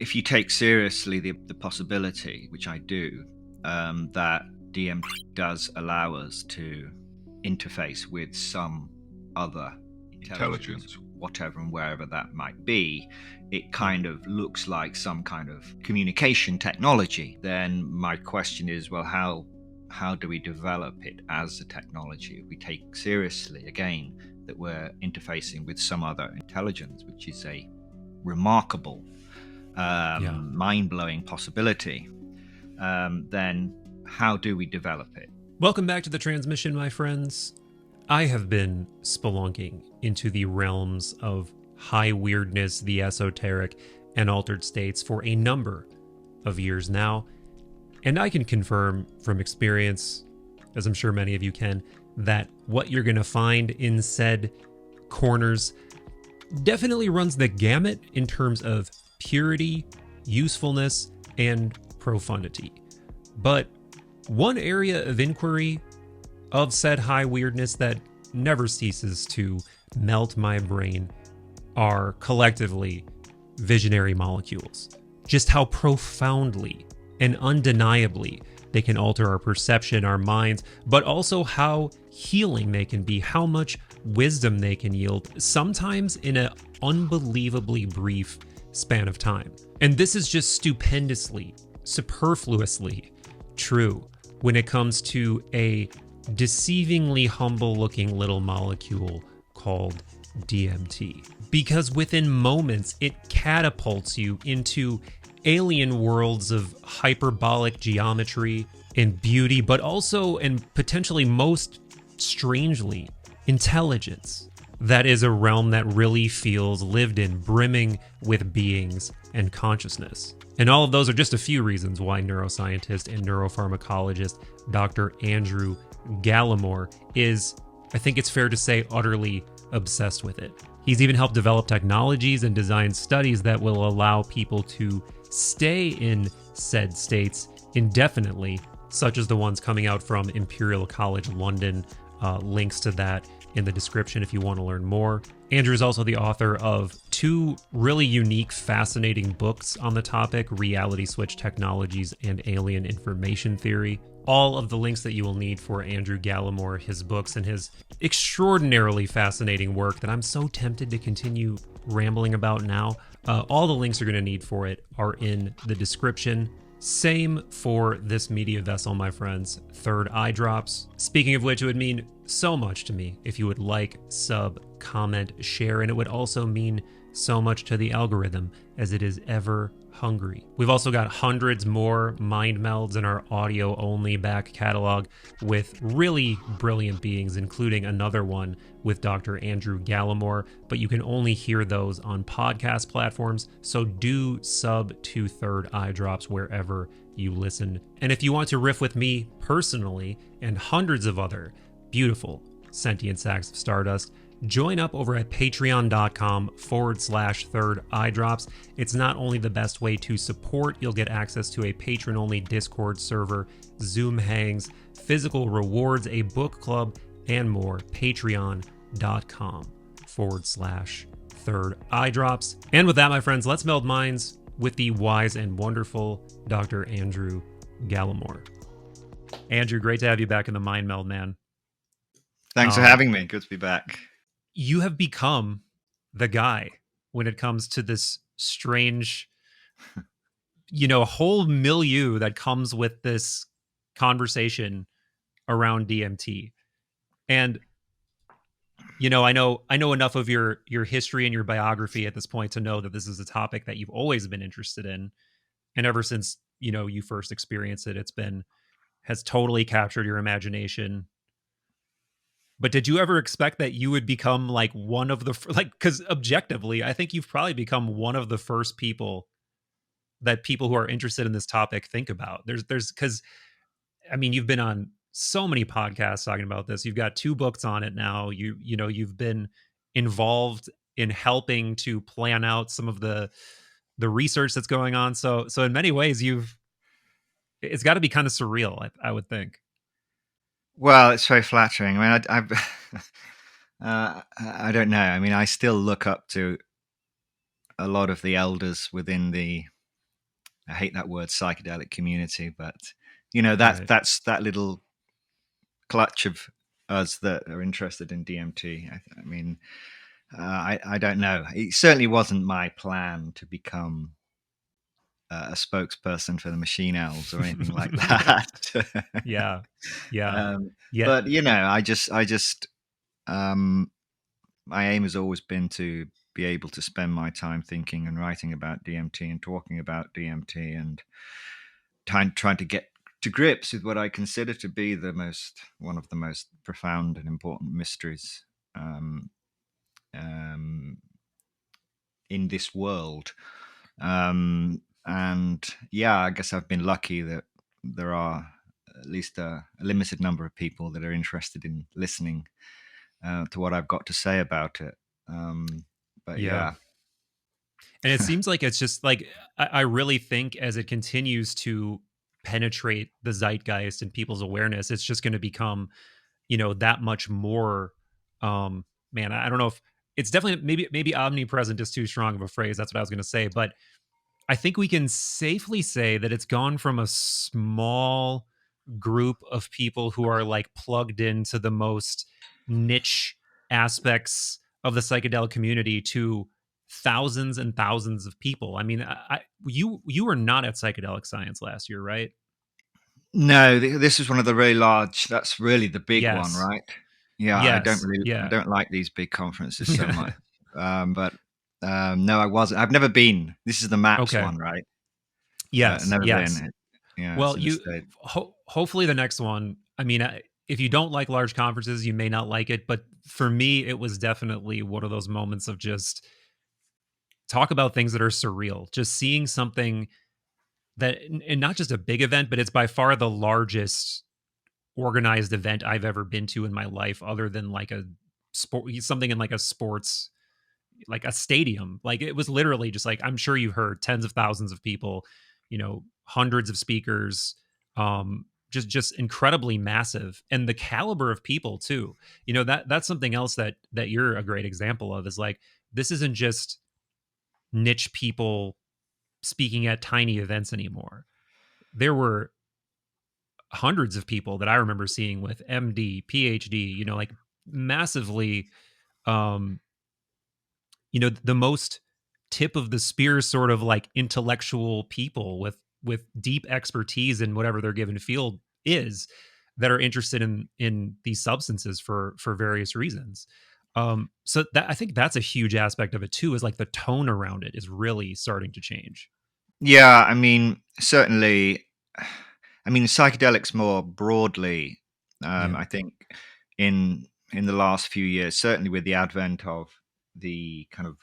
if you take seriously the possibility, which I do, that DMT does allow us to interface with some other intelligence, whatever and wherever that might be, it kind of looks like some kind of communication technology. Then my question is, well, how do we develop it as a technology if we take seriously, again, that we're interfacing with some other intelligence, which is a remarkable, mind-blowing possibility, then how do we develop it? Welcome back to the transmission, my friends. I have been spelunking into the realms of high weirdness, the esoteric, and altered states for a number of years now, and I can confirm from experience, as I'm sure many of you can, that what you're going to find in said corners definitely runs the gamut in terms of purity, usefulness, and profundity. But one area of inquiry of said high weirdness that never ceases to melt my brain are collectively visionary molecules. Just how profoundly and undeniably they can alter our perception, our minds, but also how healing they can be, how much wisdom they can yield, sometimes in an unbelievably brief span of time. And this is just stupendously, superfluously true when it comes to a deceivingly humble-looking little molecule called DMT. Because within moments, it catapults you into alien worlds of hyperbolic geometry and beauty, but also, and potentially most strangely, intelligence. That is a realm that really feels lived in, brimming with beings and consciousness. And all of those are just a few reasons why neuroscientist and neuropharmacologist Dr. Andrew Gallimore is, I think it's fair to say, utterly obsessed with it. He's even helped develop technologies and design studies that will allow people to stay in said states indefinitely, such as the ones coming out from Imperial College London. Links to that in the description if you want to learn more. Andrew is also the author of two really unique, fascinating books on the topic, Reality Switch Technologies and Alien Information Theory. All of the links that you will need for Andrew Gallimore, his books, and his extraordinarily fascinating work that I'm so tempted to continue rambling about now. All the links you're going to need for it are in the description. Same for this media vessel, my friends, Third Eye Drops. Speaking of which, it would mean so much to me if you would like, sub, comment, share, and it would also mean so much to the algorithm as it is ever hungry. We've also got hundreds more mind melds in our audio-only back catalog with really brilliant beings, including another one with Dr. Andrew Gallimore, but you can only hear those on podcast platforms, so do sub to Third Eye Drops wherever you listen. And if you want to riff with me personally and hundreds of other beautiful sentient sacks of stardust, join up over at patreon.com/Third Eye Drops. It's not only the best way to support, you'll get access to a patron-only Discord server, Zoom hangs, physical rewards, a book club, and more. Patreon.com/Third Eye Drops. And with that, my friends, let's meld minds with the wise and wonderful Dr. Andrew Gallimore. Andrew, great to have you back in the Mind Meld, man. Thanks for having me. Good to be back. You have become the guy when it comes to this strange, whole milieu that comes with this conversation around DMT. And, I know enough of your history and your biography at this point to know that this is a topic that you've always been interested in. And ever since, you first experienced it, has totally captured your imagination. But did you ever expect that you would become like one of the, because objectively, I think you've probably become one of the first people that people who are interested in this topic think about. Because, you've been on so many podcasts talking about this. You've got 2 books on it now. You've been involved in helping to plan out some of the research that's going on. So in many ways, it's got to be kind of surreal, I would think. Well, it's very flattering. I don't know. I still look up to a lot of the elders within the I hate that word psychedelic community, but you know, Right. that's that little clutch of us that are interested in DMT. I mean, I don't know. It certainly wasn't my plan to become a spokesperson for the machine elves or anything like that. Yeah. Yeah. Yeah. But you know, I just, um, my aim has always been to be able to spend my time thinking and writing about DMT and talking about DMT and trying to get to grips with what I consider to be one of the most profound and important mysteries um, um, in this world. And yeah, I guess I've been lucky that there are at least a limited number of people that are interested in listening to what I've got to say about it. But Yeah. yeah, And it seems like it's just like I really think as it continues to penetrate the zeitgeist and people's awareness, it's just going to become, that much more. Man, I don't know if it's definitely maybe omnipresent is too strong of a phrase. That's what I was going to say, but I think we can safely say that it's gone from a small group of people who are like plugged into the most niche aspects of the psychedelic community to thousands and thousands of people. I mean, you were not at Psychedelic Science last year, right? no, this is one of the really large. That's really the big one, Yes. right? Yeah, Yes. I Yeah. don't like these big conferences so much. But no, I wasn't. I've never been. This is the Maps Okay. one, right? Yes. Never Yes. been. Yeah, it's Well, in the States. hopefully the next one. I mean, if you don't like large conferences, you may not like it. But for me, it was definitely one of those moments of just talk about things that are surreal. Just seeing something that, and not just a big event, but it's by far the largest organized event I've ever been to in my life, other than like a sport, something in like a sports, like a stadium. Like it was literally just like, I'm sure you've heard, tens of thousands of people, hundreds of speakers, just incredibly massive, and the caliber of people too. That's something else that you're a great example of, is like, this isn't just niche people speaking at tiny events anymore. There were hundreds of people that I remember seeing with MD, PhD, like massively, um, the most tip of the spear sort of like intellectual people with deep expertise in whatever their given field is, that are interested in these substances for various reasons. So that, I think that's a huge aspect of it too, is like the tone around it is really starting to change. Yeah, I mean, certainly. I mean, psychedelics more broadly. Yeah. I think in the last few years, certainly with the advent of the kind of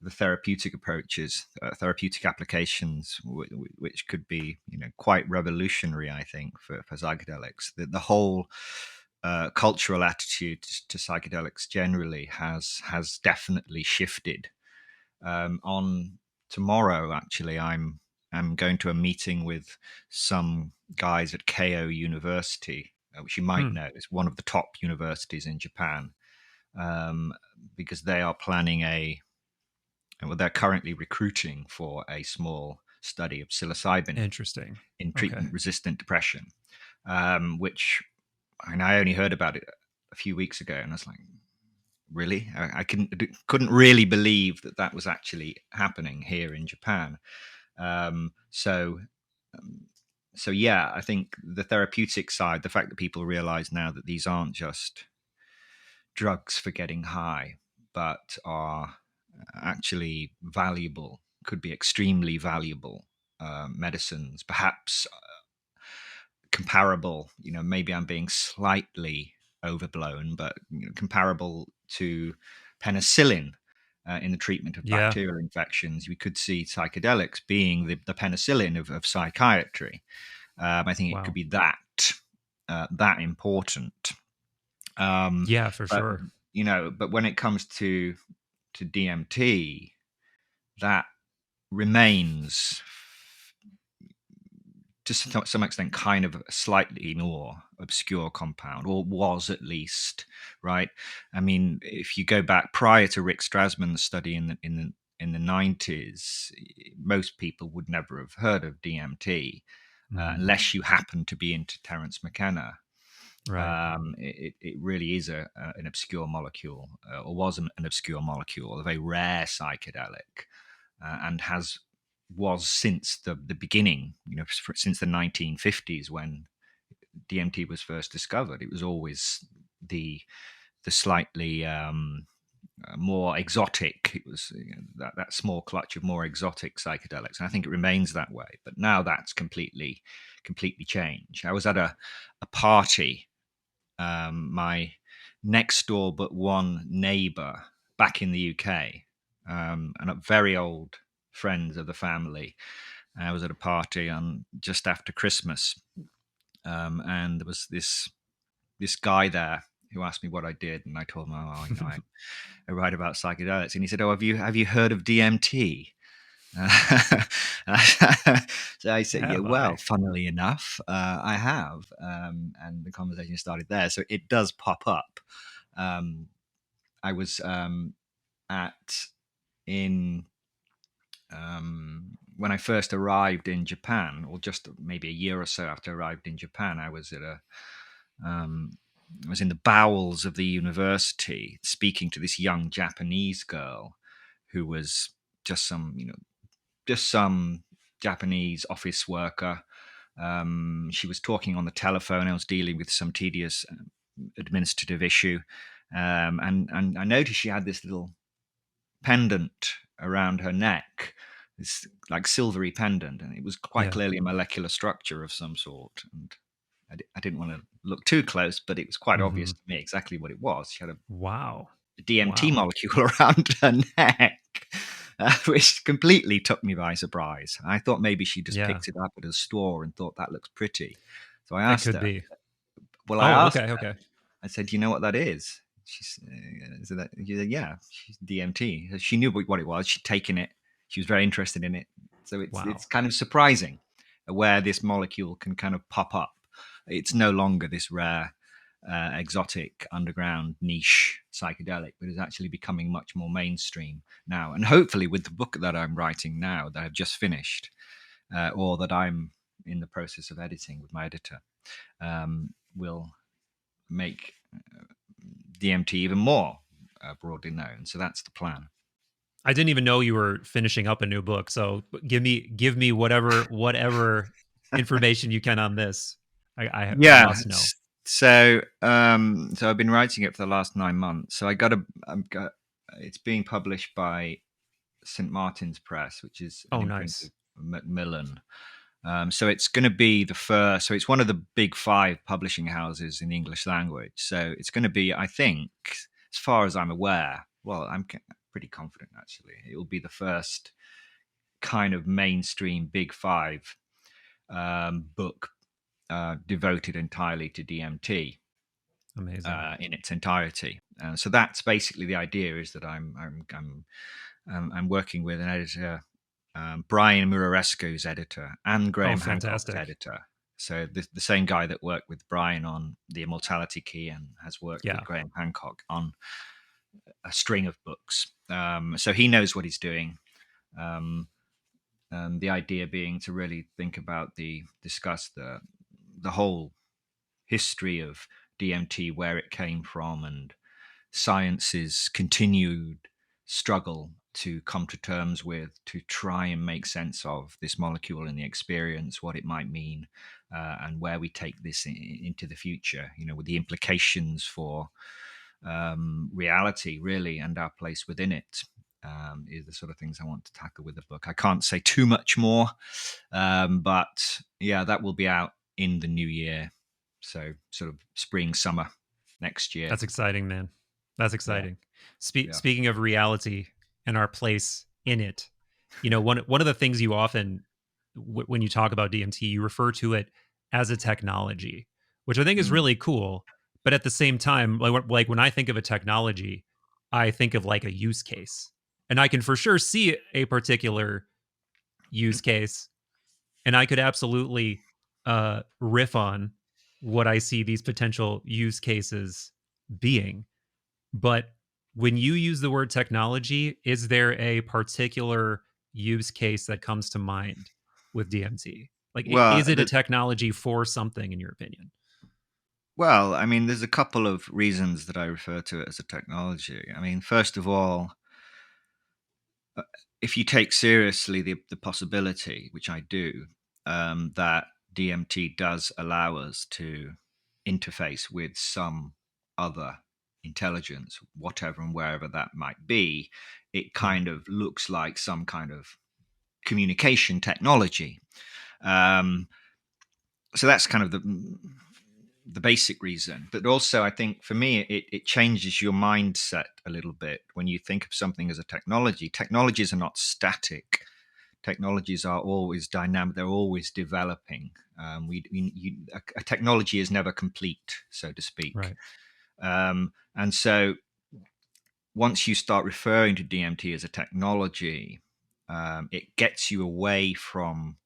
the therapeutic approaches, therapeutic applications, which could be quite revolutionary. I think for psychedelics, the whole cultural attitude to psychedelics generally has definitely shifted. On tomorrow, actually, I'm going to a meeting with some guys at Keio University, which you might Hmm. know is one of the top universities in Japan, um, because they are planning well, they're currently recruiting for a small study of psilocybin Interesting. in Okay. treatment-resistant depression, which and I only heard about it a few weeks ago, and I was like, really? I couldn't really believe that was actually happening here in Japan. Um, so, um, so yeah, I think the therapeutic side, the fact that people realize now that these aren't just drugs for getting high, but are actually valuable, could be extremely valuable medicines, perhaps comparable. Maybe I'm being slightly overblown, but comparable to penicillin in the treatment of Yeah. bacterial infections. We could see psychedelics being the penicillin of psychiatry. I think it could Wow. be that important. Yeah, for But sure. but when it comes to DMT, that remains to some extent kind of a slightly more obscure compound, or was at least, right? I mean, if you go back prior to Rick Strassman's study in in the 90s, most people would never have heard of DMT unless you happen to be into Terence McKenna. Right. It really is an obscure molecule, or was an obscure molecule, a very rare psychedelic, and was since the beginning, since the 1950s when DMT was first discovered. It was always the slightly more exotic. It was that small clutch of more exotic psychedelics, and I think it remains that way. But now that's completely changed. I was at a party. My next door but one neighbour back in the UK, and a very old friends of the family. I was at a party on just after Christmas, and there was this guy there who asked me what I did, and I told him, "Oh, I write about psychedelics." And he said, "Oh, have you heard of DMT?" So I said, "Yeah, well, funnily enough, I have," and the conversation started there. So it does pop up. I was when I first arrived in Japan, or just maybe a year or so after I arrived in Japan, I was I was in the bowels of the university speaking to this young Japanese girl who was just some Japanese office worker. She was talking on the telephone. I was dealing with some tedious administrative issue, and I noticed she had this little pendant around her neck, this like silvery pendant, and it was quite clearly a molecular structure of some sort. And I didn't want to look too close, but it was quite obvious to me exactly what it was. She had a DMT molecule around her neck, which completely took me by surprise. I thought maybe she just picked it up at a store and thought that looks pretty. So I asked her. Well, I asked her. I said, "Do you know what that is?" She said, "Yeah, she's DMT." She knew what it was. She'd taken it. She was very interested in it. So it's kind of surprising where this molecule can kind of pop up. It's no longer this rare, exotic, underground niche psychedelic, but is actually becoming much more mainstream now. And hopefully with the book that I'm writing now, that I've just finished, or that I'm in the process of editing with my editor, will make DMT even more broadly known. So that's the plan. I didn't even know you were finishing up a new book. So give me whatever information you can on this. I must know. So I've been writing it for the last 9 months. So it's being published by St. Martin's Press, which is an imprint of Macmillan. So it's going to be the first. So it's one of the big 5 publishing houses in the English language. So it's going to be, I think, as far as I'm aware, well, I'm pretty confident actually, it will be the first kind of mainstream big 5 book devoted entirely to DMT. Amazing. In its entirety. So that's basically the idea, is that I'm working with an editor, Brian Murarescu's editor, and Graham Hancock's editor. So the same guy that worked with Brian on The Immortality Key and has worked with Graham Hancock on a string of books. So he knows what he's doing. The idea being to really think about discuss the whole history of DMT, where it came from, and science's continued struggle to come to terms with, to try and make sense of this molecule and the experience, what it might mean, and where we take this into the future, with the implications for reality, really, and our place within it. Is the sort of things I want to tackle with the book. I can't say too much more, but yeah, that will be out in the new year. So sort of spring, summer next year. That's exciting, man. That's exciting. Yeah. Speaking of reality and our place in it, one of the things you often, when you talk about DMT, you refer to it as a technology, which I think is really cool. But at the same time, like when I think of a technology, I think of like a use case. And I can for sure see a particular use case, and I could absolutely riff on what I see these potential use cases being. But when you use the word technology, is there a particular use case that comes to mind with DMT? Like, Well, is it a technology for something, in your opinion? well, I mean, there's a couple of reasons that I refer to it as a technology. I mean, first of all, if you take seriously the possibility, which I do, that DMT does allow us to interface with some other intelligence, whatever and wherever that might be, it Yeah. kind of looks like some kind of communication technology. Um, so that's kind of the basic reason. But also, I think for me, it changes your mindset a little bit when you think of something as a technology. Technologies are not static. Technologies are always dynamic. They're always developing. A technology is never complete, so to speak. Right. And so once you start referring to DMT as a technology, it gets you away from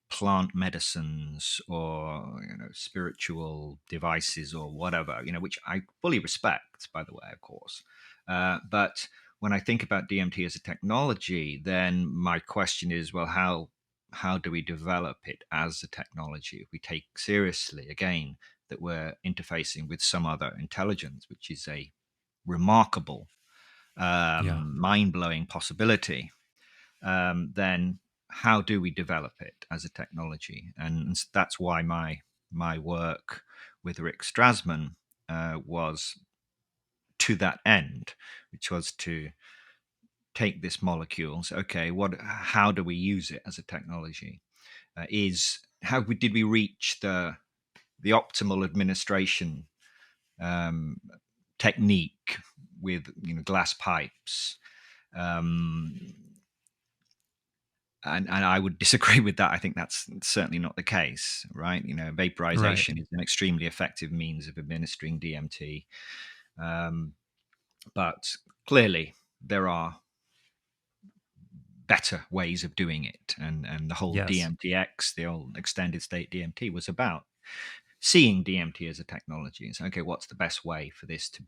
plant medicines or spiritual devices or whatever, which I fully respect, by the way, of course. But when I think about DMT as a technology, then my question is, well, how do we develop it as a technology if we take seriously again that we're interfacing with some other intelligence, which is a remarkable, Yeah. mind-blowing possibility? Then how do we develop it as a technology? And that's why my work with Rick Strassman was to that end, which was to take this molecule. So, okay, how do we use it as a technology? Did we reach the optimal administration um, technique with glass pipes? Um, and I would disagree with that. I think that's certainly not the case, right? Right. Vaporization is an extremely effective means of administering DMT, um, but clearly there are better ways of doing it, and the whole Yes. DMTx, the old extended state DMT, was about seeing DMT as a technology and saying, okay, what's the best way for this to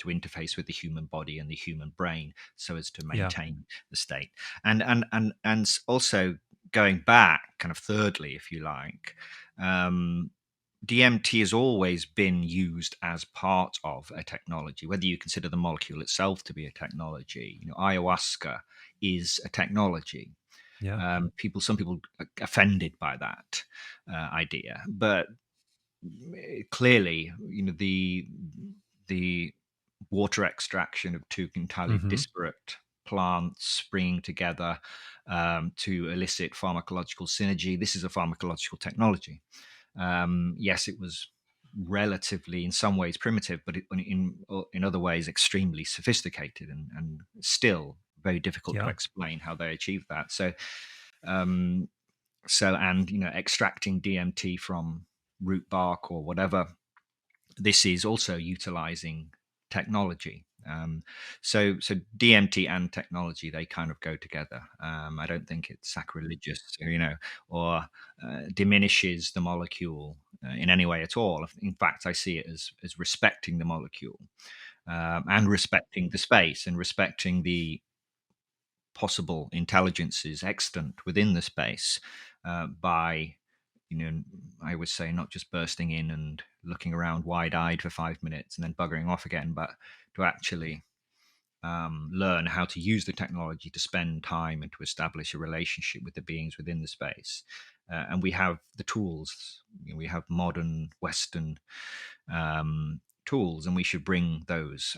interface with the human body and the human brain so as to Yeah. maintain the state. And also going back, kind of thirdly, if you like, DMT has always been used as part of a technology, whether you consider the molecule itself to be a technology. Ayahuasca is a technology. Yeah. Some people are offended by that idea, but clearly, the water extraction of two entirely Hmm. disparate plants bringing together to elicit pharmacological synergy. This is a pharmacological technology. Yes, it was relatively, in some ways, primitive, but in other ways, extremely sophisticated and still very difficult to Yeah. explain how they achieved that. Um, and extracting DMT from root bark or whatever, this is also utilizing technology. So DMT and technology, they kind of go together. I don't think it's sacrilegious, or diminishes the molecule in any way at all. In fact, I see it as respecting the molecule, and respecting the space and respecting the possible intelligences extant within the space, by, I would say, not just bursting in and looking around wide-eyed for 5 minutes and then buggering off again, but to actually learn how to use the technology to spend time and to establish a relationship with the beings within the space. And we have the tools. We have modern Western tools, and we should bring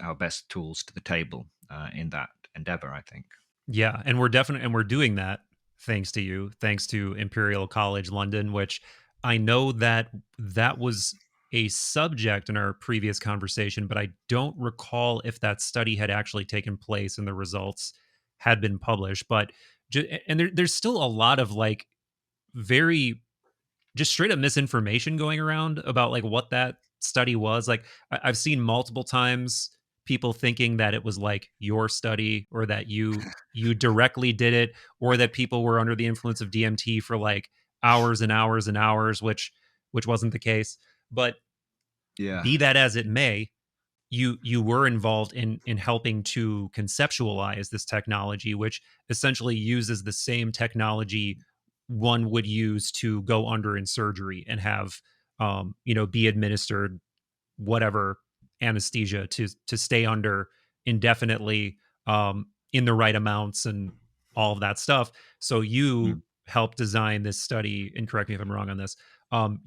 our best tools to the table in that endeavor, I think. Yeah, and we're doing that thanks to you, thanks to Imperial College London, which I know that was a subject in our previous conversation, but I don't recall if that study had actually taken place and the results had been published. But and there's still a lot of like very just straight up misinformation going around about like what that study was. Like I've seen multiple times people thinking that it was like your study or that you directly did it or that people were under the influence of DMT for like hours and hours and hours, which wasn't the case. But Yeah. be that as it may, you were involved in helping to conceptualize this technology, which essentially uses the same technology one would use to go under in surgery and have be administered whatever anesthesia to stay under indefinitely, in the right amounts and all of that stuff. So you Mm, helped design this study, and correct me if I'm wrong on this,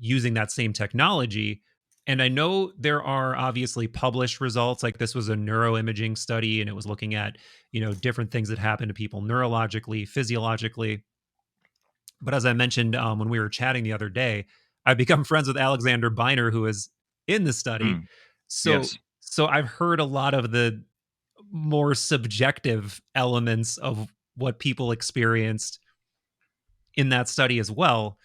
using that same technology. And I know there are obviously published results. Like, this was a neuroimaging study, and it was looking at different things that happen to people neurologically, physiologically. But as I mentioned, when we were chatting the other day, I've become friends with Alexander Biner, who is in the study. mm, So, yes. so I've heard a lot of the more subjective elements of what people experienced in that study as well.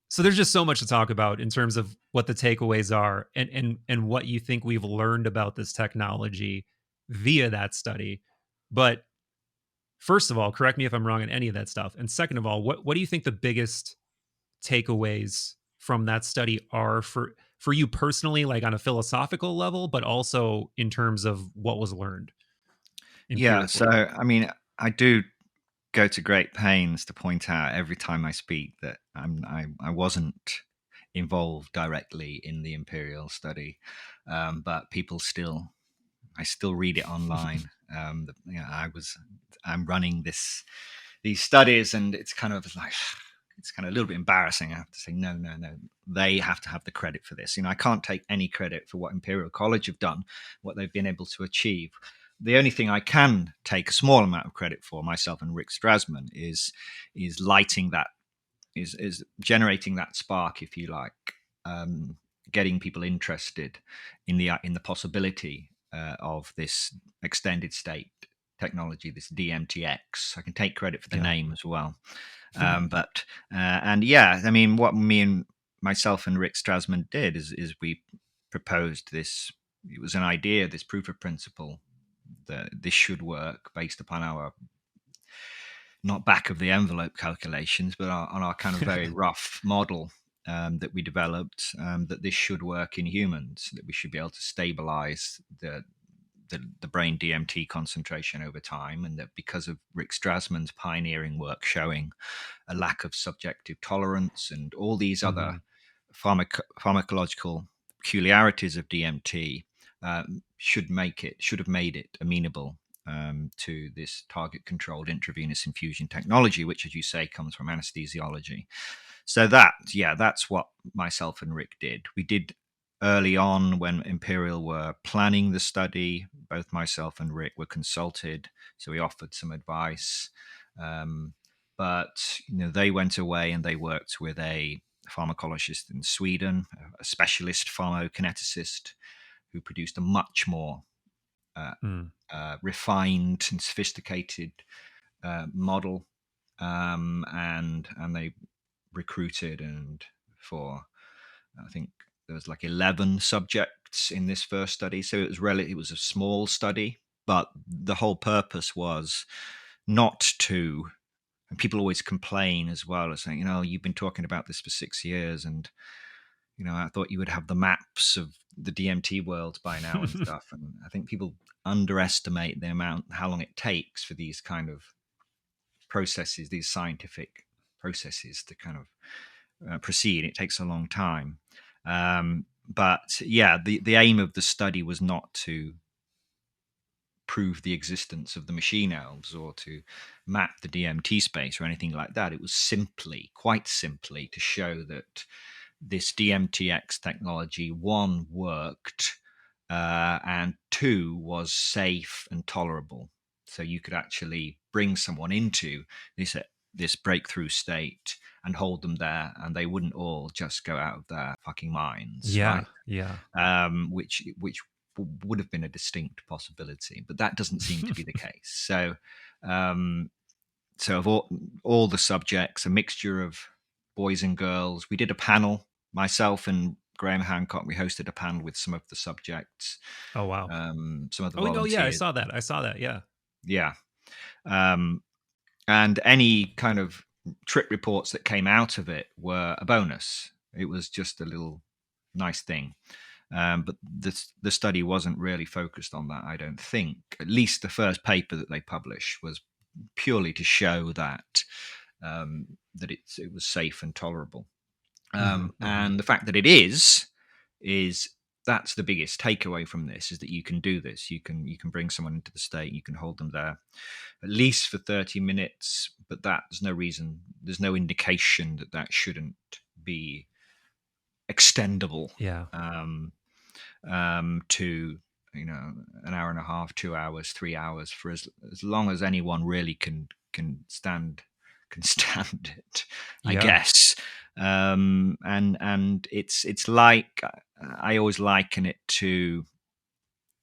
So there's just so much to talk about in terms of what the takeaways are, and what you think we've learned about this technology via that study. But first of all, correct me if I'm wrong on any of that stuff. And second of all, what do you think the biggest takeaways from that study are for you personally, like on a philosophical level, but also in terms of what was learned Yeah. So, empirically? I mean, I do go to great pains to point out every time I speak that I wasn't involved directly in the Imperial study, but people still I still read it online. I'm running these studies, and it's kind of like it's kind of a little bit embarrassing. I have to say, no, no, no. They have to have the credit for this. I can't take any credit for what Imperial College have done, what they've been able to achieve. The only thing I can take a small amount of credit for, myself and Rick Strassman, is lighting that, is generating that spark, if you like, getting people interested in the possibility of this extended state technology, this DMTx. I can take credit for the Yeah. name as well. But and yeah, I mean, what me and myself and Rick Strassman did is we proposed this. It was an idea, this proof of principle, that this should work based upon our not back of the envelope calculations, but on our kind of very rough model that we developed, that this should work in humans, that we should be able to stabilize the brain DMT concentration over time, and that because of Rick Strassman's pioneering work showing a lack of subjective tolerance and all these other Hmm. pharmacological peculiarities of DMT, should have made it amenable to this target-controlled intravenous infusion technology, which, as you say, comes from anesthesiology. So that's what myself and Rick did. We did early on when Imperial were planning the study. Both myself and Rick were consulted, so we offered some advice. But they went away and they worked with a pharmacologist in Sweden, a specialist pharmacokineticist, who produced a much more uh, Mm. refined and sophisticated model, and they recruited, and for I think there was like 11 subjects in this first study, so it was a small study, but the whole purpose was not to. And people always complain as well, as saying, you've been talking about this for 6 years, and I thought you would have the maps of the DMT world by now and stuff. And I think people underestimate how long it takes for these kind of processes, these scientific processes, to kind of proceed. It takes a long time. But yeah, the aim of the study was not to prove the existence of the machine elves or to map the DMT space or anything like that. It was quite simply, to show that this DMTx technology, one, worked, and two, was safe and tolerable. So you could actually bring someone into this breakthrough state and hold them there, and they wouldn't all just go out of their fucking minds, Yeah. right? Yeah. Which would have been a distinct possibility, but that doesn't seem to be the case. Um, so of all the subjects, a mixture of boys and girls. We did a panel, myself and Graham Hancock. We hosted a panel with some of the subjects, Oh, wow. some of the Oh, no, yeah, I volunteers. saw that. I saw that. Yeah. Yeah, um, and any kind of trip reports that came out of it were a bonus. It was just a little nice thing. But the study wasn't really focused on that, I don't think. At least the first paper that they published was purely to show that that it was safe and tolerable. And the fact that it is that's the biggest takeaway from this, is that you can do this. You can bring someone into the state, you can hold them there at least for 30 minutes, but there's no indication that shouldn't be extendable to an hour and a half, 2 hours, 3 hours, for as long as anyone really can stand it, I guess. And it's like, I always liken it to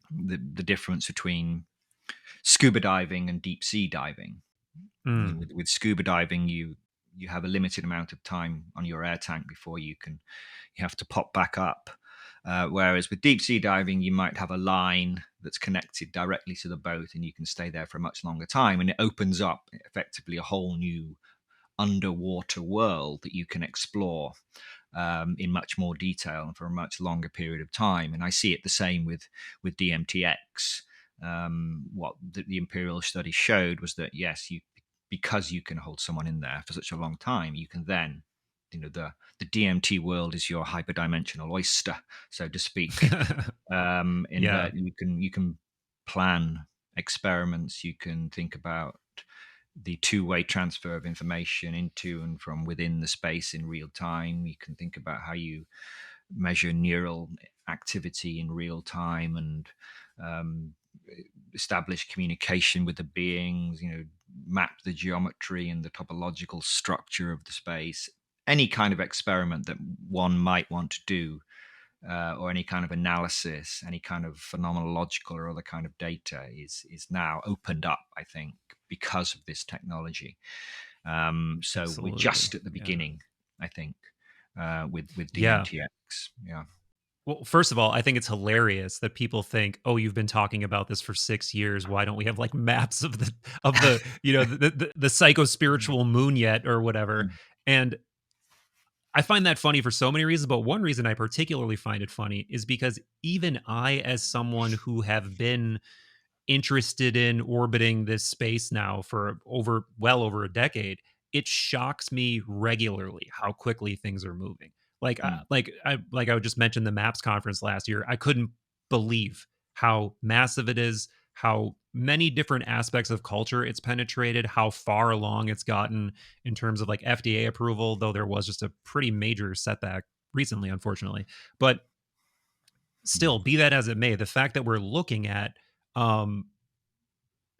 the difference between scuba diving and deep sea diving. With scuba diving, you have a limited amount of time on your air tank before you have to pop back up. Whereas with deep sea diving, you might have a line that's connected directly to the boat, and you can stay there for a much longer time. And it opens up effectively a whole new underwater world that you can explore in much more detail and for a much longer period of time. And I see it the same with DMTx. What the Imperial study showed was that, yes, because you can hold someone in there for such a long time, you can then, the DMT world is your hyperdimensional oyster, so to speak. That you can plan experiments, you can think about the two-way transfer of information into and from within the space in real time. You can think about how you measure neural activity in real time and establish communication with the beings, map the geometry and the topological structure of the space. Any kind of experiment that one might want to do, or any kind of analysis, any kind of phenomenological or other kind of data is now opened up, I think, because of this technology. So Absolutely. We're just at the beginning, I think, with DMTx. Yeah. Well, first of all, I think it's hilarious that people think, "Oh, you've been talking about this for 6 years. Why don't we have like maps of the the psycho-spiritual moon yet, or whatever?" And I find that funny for so many reasons, but one reason I particularly find it funny is because even I, as someone who have been interested in orbiting this space now for well over a decade, it shocks me regularly how quickly things are moving. I just mentioned the MAPS conference last year. I couldn't believe how massive it is, how many different aspects of culture it's penetrated, how far along it's gotten in terms of like FDA approval, though there was just a pretty major setback recently, unfortunately. But still, be that as it may, the fact that we're looking at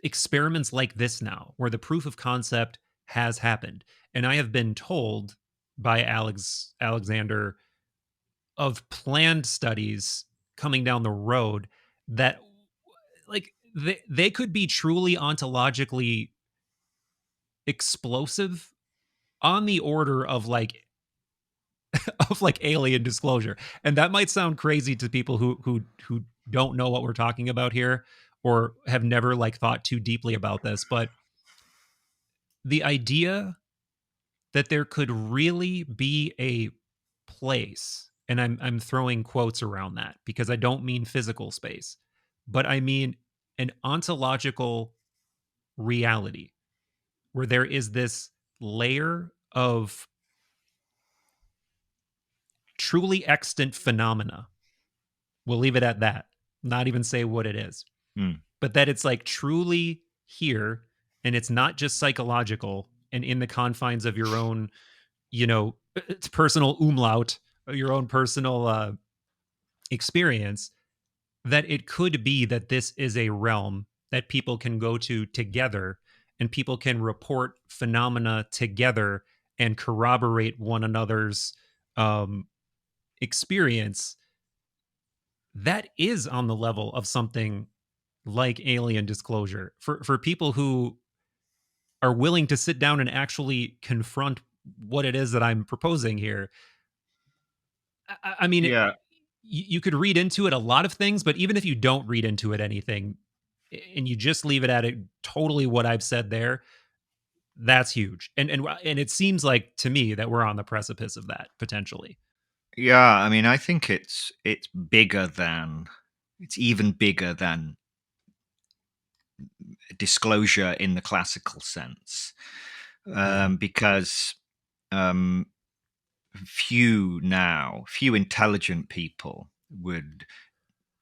experiments like this now, where the proof of concept has happened, and I have been told by Alexander of planned studies coming down the road that like they could be truly ontologically explosive, on the order of like alien disclosure. And that might sound crazy to people who don't know what we're talking about here, or have never like thought too deeply about this, but the idea that there could really be a place, and I'm throwing quotes around that because I don't mean physical space, but I mean an ontological reality where there is this layer of truly extant phenomena. We'll leave it at that. Not even say what it is. But that it's like truly here, and it's not just psychological and in the confines of your own, it's personal umlaut, your own personal experience, that it could be that this is a realm that people can go to together, and people can report phenomena together and corroborate one another's experience. That is on the level of something like alien disclosure for people who are willing to sit down and actually confront what it is that I'm proposing here. I mean, you could read into it a lot of things, but even if you don't read into it anything and you just leave it at it totally what I've said there, that's huge. And it seems like to me that we're on the precipice of that potentially. Yeah, I mean, I think it's bigger than it's even bigger than disclosure in the classical sense, Yeah. because um, few intelligent people would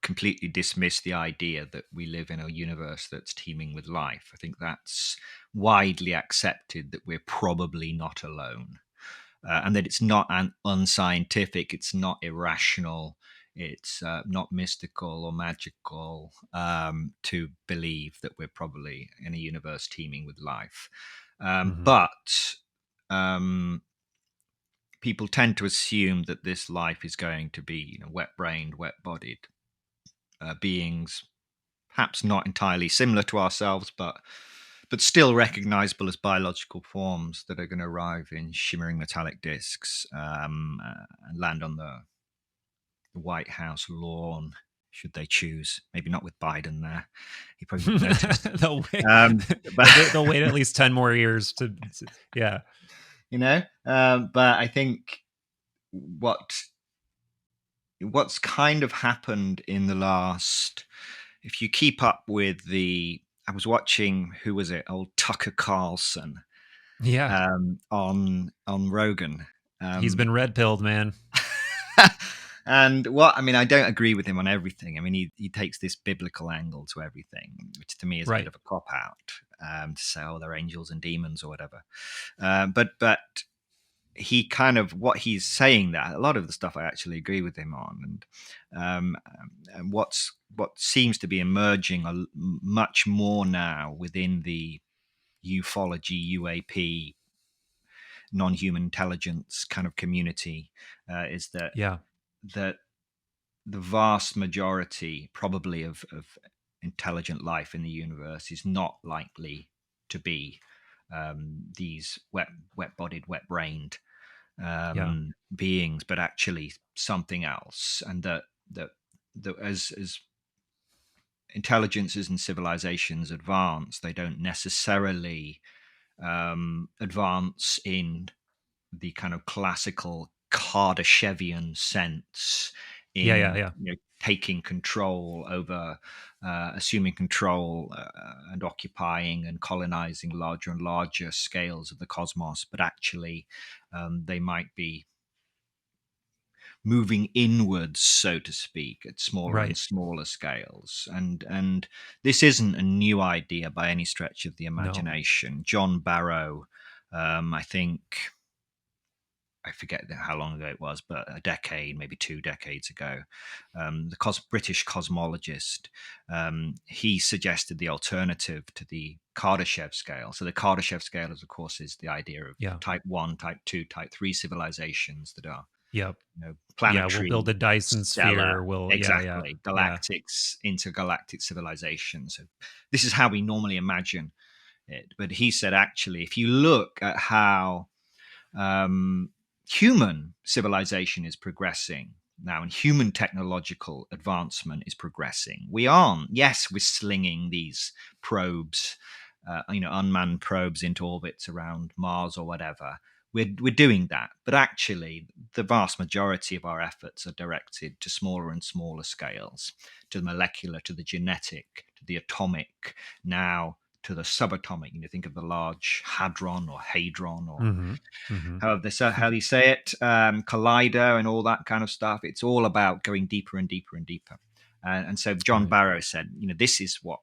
completely dismiss the idea that we live in a universe that's teeming with life. I think that's widely accepted that we're probably not alone, and that it's not unscientific, it's not irrational, it's not mystical or magical, to believe that we're probably in a universe teeming with life. Hmm. But people tend to assume that this life is going to be, wet-brained, wet-bodied beings, perhaps not entirely similar to ourselves, but still recognizable as biological forms that are going to arrive in shimmering metallic discs, and land on the White House lawn, should they choose. Maybe not with Biden there; he probably wouldn't notice. they'll wait. But They'll wait at least 10 more years yeah. but I think what what's kind of happened in the last, if you keep up with I was watching, who was it, old Tucker Carlson, Yeah. on Rogan. He's um, been red pilled, man. and what I mean, I don't agree with him on everything. I mean, he takes this biblical angle to everything, which to me is a bit Right. of a cop out, to say, oh, they're angels and demons or whatever. But he kind of, what he's saying, that a lot of the stuff I actually agree with him on, and what seems to be emerging much more now within the ufology, UAP, non-human intelligence kind of community, is Yeah. that the vast majority, probably, of intelligent life in the universe is not likely to be these wet-bodied, wet-brained Yeah. beings, but actually something else, and that as intelligences and civilizations advance, they don't necessarily advance in the kind of classical Kardashevian sense, Yeah. Yeah. in Yeah. taking control over, assuming control, and occupying and colonizing larger and larger scales of the cosmos, but actually they might be moving inwards, so to speak, at smaller and Right. smaller scales. And this isn't a new idea by any stretch of the No. imagination. John Barrow, I think, I forget how long ago it was, but a decade, maybe 2 decades ago, the British cosmologist, he suggested the alternative to the Kardashev scale. So the Kardashev scale, of course, is the idea of Yeah. type 1, type 2, type 3 civilizations that are, Yep. Yeah. We'll build planetary, a Dyson stellar, sphere. Yeah. Yeah. exactly, Yeah. galactics, intergalactic civilizations. So this is how we normally imagine it. But he said, actually, if you look at how um, human civilization is progressing now, and human technological advancement is progressing, we aren't, yes, we're slinging these probes, unmanned probes into orbits around Mars or whatever. We're doing that, but actually, the vast majority of our efforts are directed to smaller and smaller scales, to the molecular, to the genetic, to the atomic, now to the subatomic. Think of the Large Hadron or Hadron, or Mm-hmm. Mm-hmm. how do you say it, collider, and all that kind of stuff. It's all about going deeper and deeper and deeper. And so John Right. Barrow said, this is what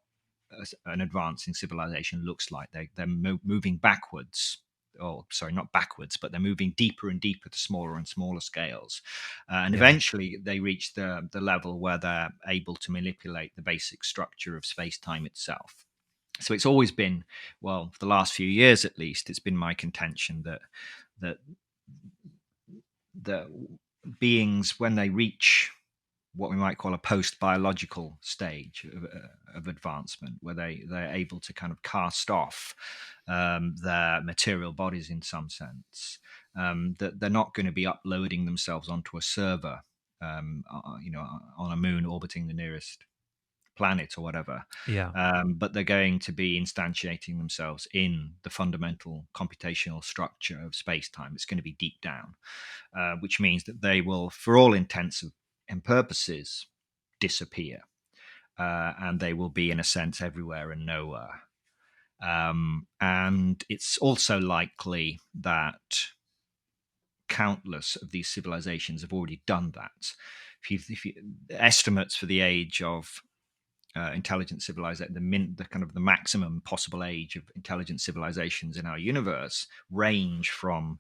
an advancing civilization looks like. They're moving backwards. Oh, sorry, not backwards, but they're moving deeper and deeper to smaller and smaller scales, and Yeah. eventually they reach the level where they're able to manipulate the basic structure of space-time itself. So it's always been, well, for the last few years at least, it's been my contention that the beings, when they reach what we might call a post-biological stage of advancement, where they're able to kind of cast off their material bodies in some sense, that they're not going to be uploading themselves onto a server, on a moon orbiting the nearest planet or whatever. Yeah. But they're going to be instantiating themselves in the fundamental computational structure of space-time. It's going to be deep down, which means that they will, for all intents and purposes, disappear. And they will be, in a sense, everywhere and nowhere. And it's also likely that countless of these civilizations have already done that. Estimates for the age of intelligent civilization, the maximum possible age of intelligent civilizations in our universe, range from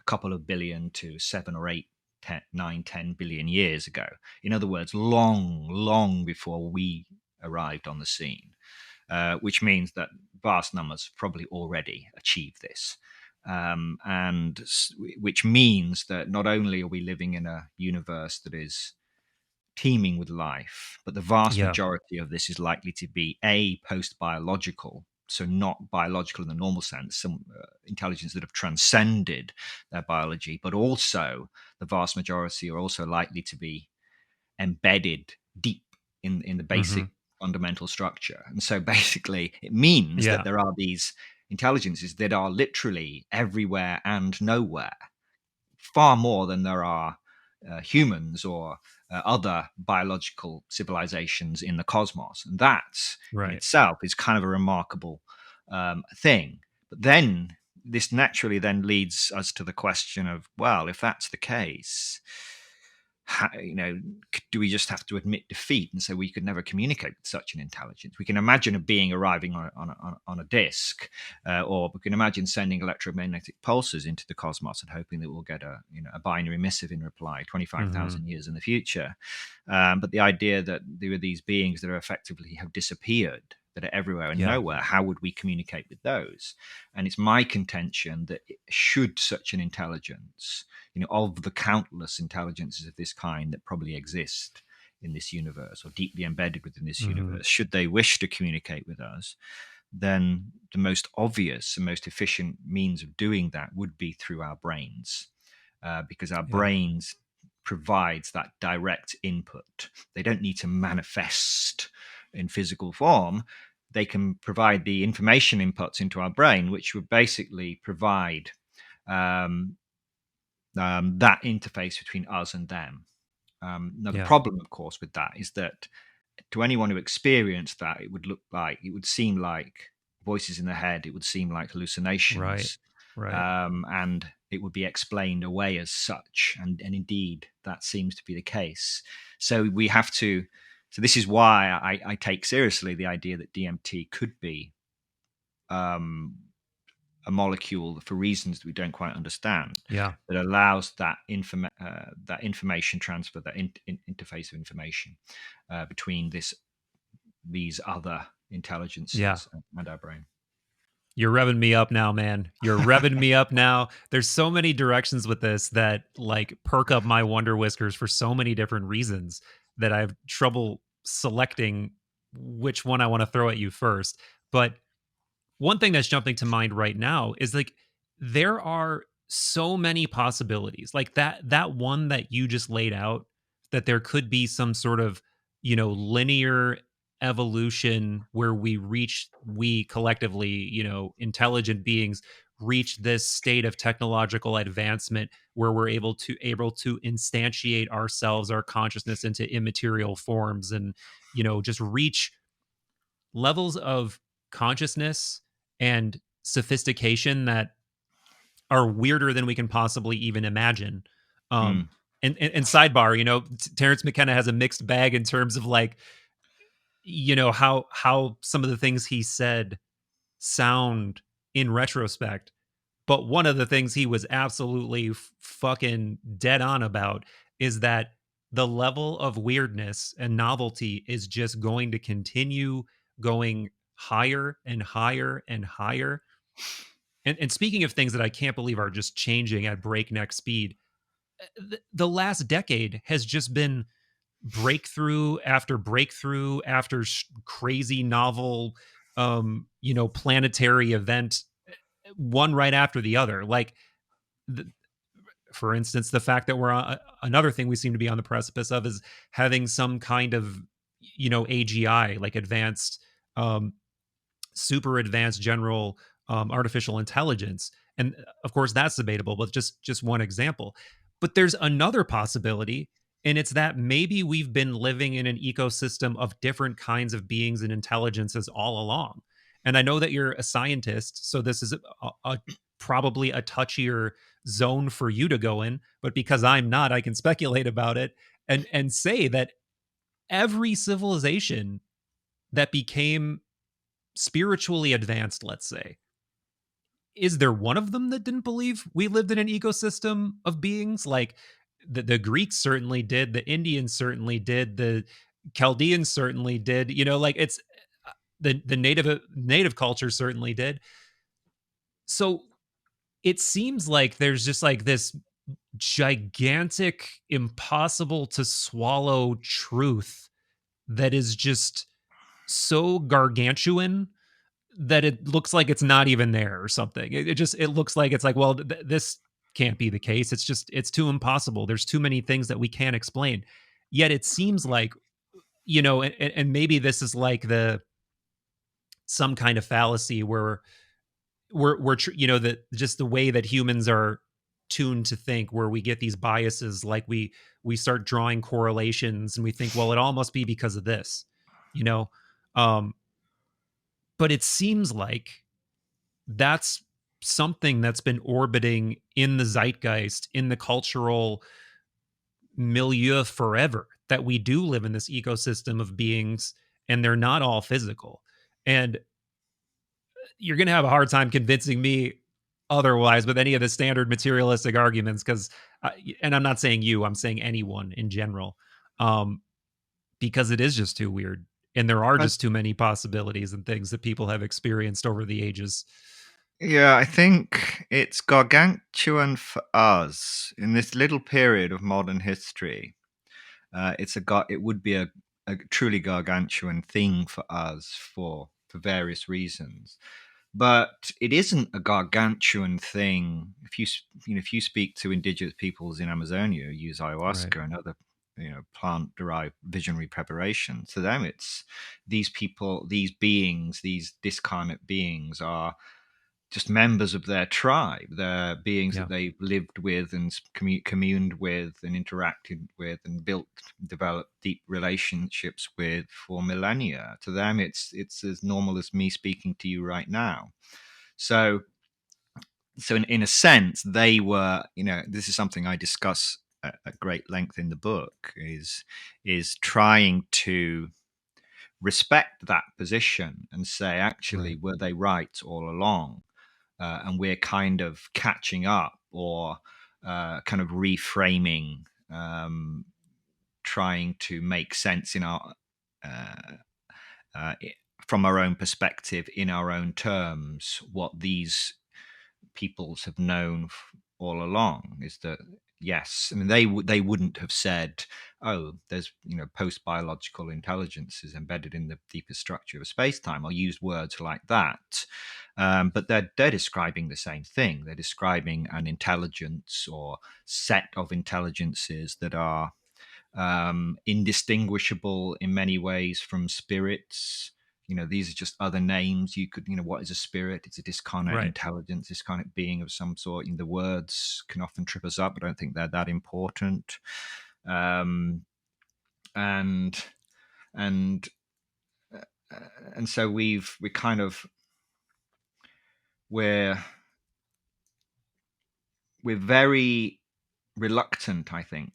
a couple of billion to 7 or 8, 10, 9, 10 billion years ago. In other words, long before we arrived on the scene, which means that vast numbers probably already achieved this. And which means that not only are we living in a universe that is teeming with life, but the vast majority of this is likely to be post-biological, so not biological in the normal sense, some intelligence that have transcended their biology, but also the vast majority are also likely to be embedded deep in the basic fundamental structure. And so basically it means that there are these intelligences that are literally everywhere and nowhere, far more than there are humans or other biological civilizations in the cosmos. And that in itself is kind of a remarkable thing. But then this naturally then leads us to the question of, well, if that's the case, do we just have to admit defeat and say we could never communicate with such an intelligence? We can imagine a being arriving on a disk, or we can imagine sending electromagnetic pulses into the cosmos and hoping that we'll get a binary missive in reply 25,000 years in the future. But the idea that there are these beings that are effectively have disappeared, that are everywhere and nowhere, how would we communicate with those? And it's my contention that should such an intelligence, of the countless intelligences of this kind that probably exist in this universe or deeply embedded within this universe, should they wish to communicate with us, then the most obvious and most efficient means of doing that would be through our brains, because our brains provides that direct input. They don't need to manifest in physical form. They can provide the information inputs into our brain, which would basically provide that interface between us and them. Now, the problem, of course, with that is that to anyone who experienced that, it would seem like voices in the head. It would seem like hallucinations, and it would be explained away as such. And indeed, that seems to be the case. So we have to. So this is why I take seriously the idea that DMT could be a molecule for reasons that we don't quite understand, that allows that information transfer, that interface of information between these other intelligences and our brain. You're revving me up now, man. You're revving me up now. There's so many directions with this that perk up my wonder whiskers for so many different reasons that I have trouble selecting which one I want to throw at you first. But one thing that's jumping to mind right now is there are so many possibilities. That one that you just laid out, that there could be some sort of, linear evolution where we collectively, intelligent beings reach this state of technological advancement where we're able to instantiate ourselves, our consciousness, into immaterial forms, and just reach levels of consciousness and sophistication that are weirder than we can possibly even imagine. And sidebar, Terrence McKenna has a mixed bag in terms of how some of the things he said sound in retrospect. But one of the things he was absolutely fucking dead on about is that the level of weirdness and novelty is just going to continue going higher and higher and higher. And speaking of things that I can't believe are just changing at breakneck speed, the last decade has just been breakthrough after breakthrough after crazy novel, planetary event, one right after the other. For instance, the fact that we're another thing we seem to be on the precipice of is having some kind of, AGI, like advanced, um, super advanced general artificial intelligence. And of course, that's debatable, but just one example. But there's another possibility, and it's that maybe we've been living in an ecosystem of different kinds of beings and intelligences all along. And I know that you're a scientist, so this is probably a touchier zone for you to go in. But because I'm not, I can speculate about it and say that every civilization that became spiritually advanced, let's say, is there one of them that didn't believe we lived in an ecosystem of beings? Like the Greeks certainly did, the Indians certainly did, the Chaldeans certainly did. Like it's the native culture certainly did. So it seems like there's just like this gigantic, impossible to swallow truth that is just so gargantuan that it looks like it's not even there or something. It looks like it's like, well, this can't be the case. It's too impossible. There's too many things that we can't explain. Yet it seems like, and maybe this is like the some kind of fallacy where that just the way that humans are tuned to think, where we get these biases, like we start drawing correlations and we think, well, it all must be because of this, you know. Um, but it seems like that's something that's been orbiting in the zeitgeist, in the cultural milieu forever, that we do live in this ecosystem of beings and they're not all physical. And you're going to have a hard time convincing me otherwise with any of the standard materialistic arguments, because and I'm not saying you, I'm saying anyone in general, because it is just too weird and there are But just too many possibilities and things that people have experienced over the ages. yeah, I think it's gargantuan for us in this little period of modern history. It would be a truly gargantuan thing for us for various reasons. But it isn't a gargantuan thing if you speak to indigenous peoples in Amazonia who use Right. ayahuasca and other plant derived visionary preparation. To them, it's these people, these beings, these discarnate beings are just members of their tribe. They're beings Yeah. that they've lived with and communed with and interacted with and developed deep relationships with for millennia. To them, it's as normal as me speaking to you right now. So, in a sense, they were. This is something I discuss at great length in the book. Is trying to respect that position and say, actually, Right. were they right all along? And we're kind of catching up or kind of reframing, trying to make sense in uh, uh, from our own perspective, in our own terms, what these peoples have known all along is that yes, I mean they wouldn't have said, oh, there's post biological intelligence is embedded in the deepest structure of space time, or used words like that. But they're describing the same thing. They're describing an intelligence or set of intelligences that are indistinguishable in many ways from spirits. These are just other names. You could, what is a spirit? It's a discarnate Right. intelligence, discarnate being of some sort. The words can often trip us up. I don't think they're that important. And and and so we kind of we're very reluctant, I think,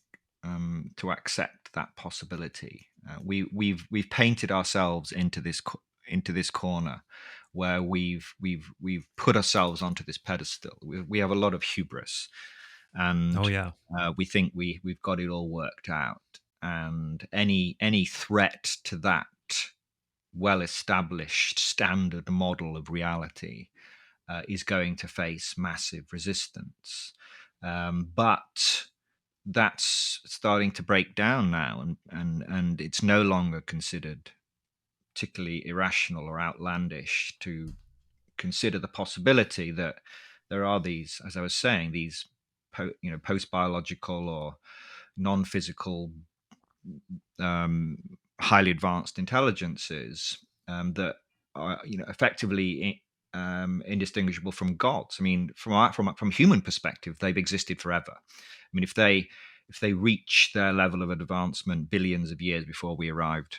to accept that possibility. We've painted ourselves into this corner where we've put ourselves onto this pedestal. We have a lot of hubris, Oh and yeah. we think we've got it all worked out. And any threat to that well-established standard model of reality is going to face massive resistance. But that's starting to break down now, and it's no longer considered particularly irrational or outlandish to consider the possibility that there are these, as I was saying, these post biological or non physical highly advanced intelligences that are, effectively indistinguishable from gods. I mean, from human perspective, they've existed forever. I mean, if they reach their level of advancement billions of years before we arrived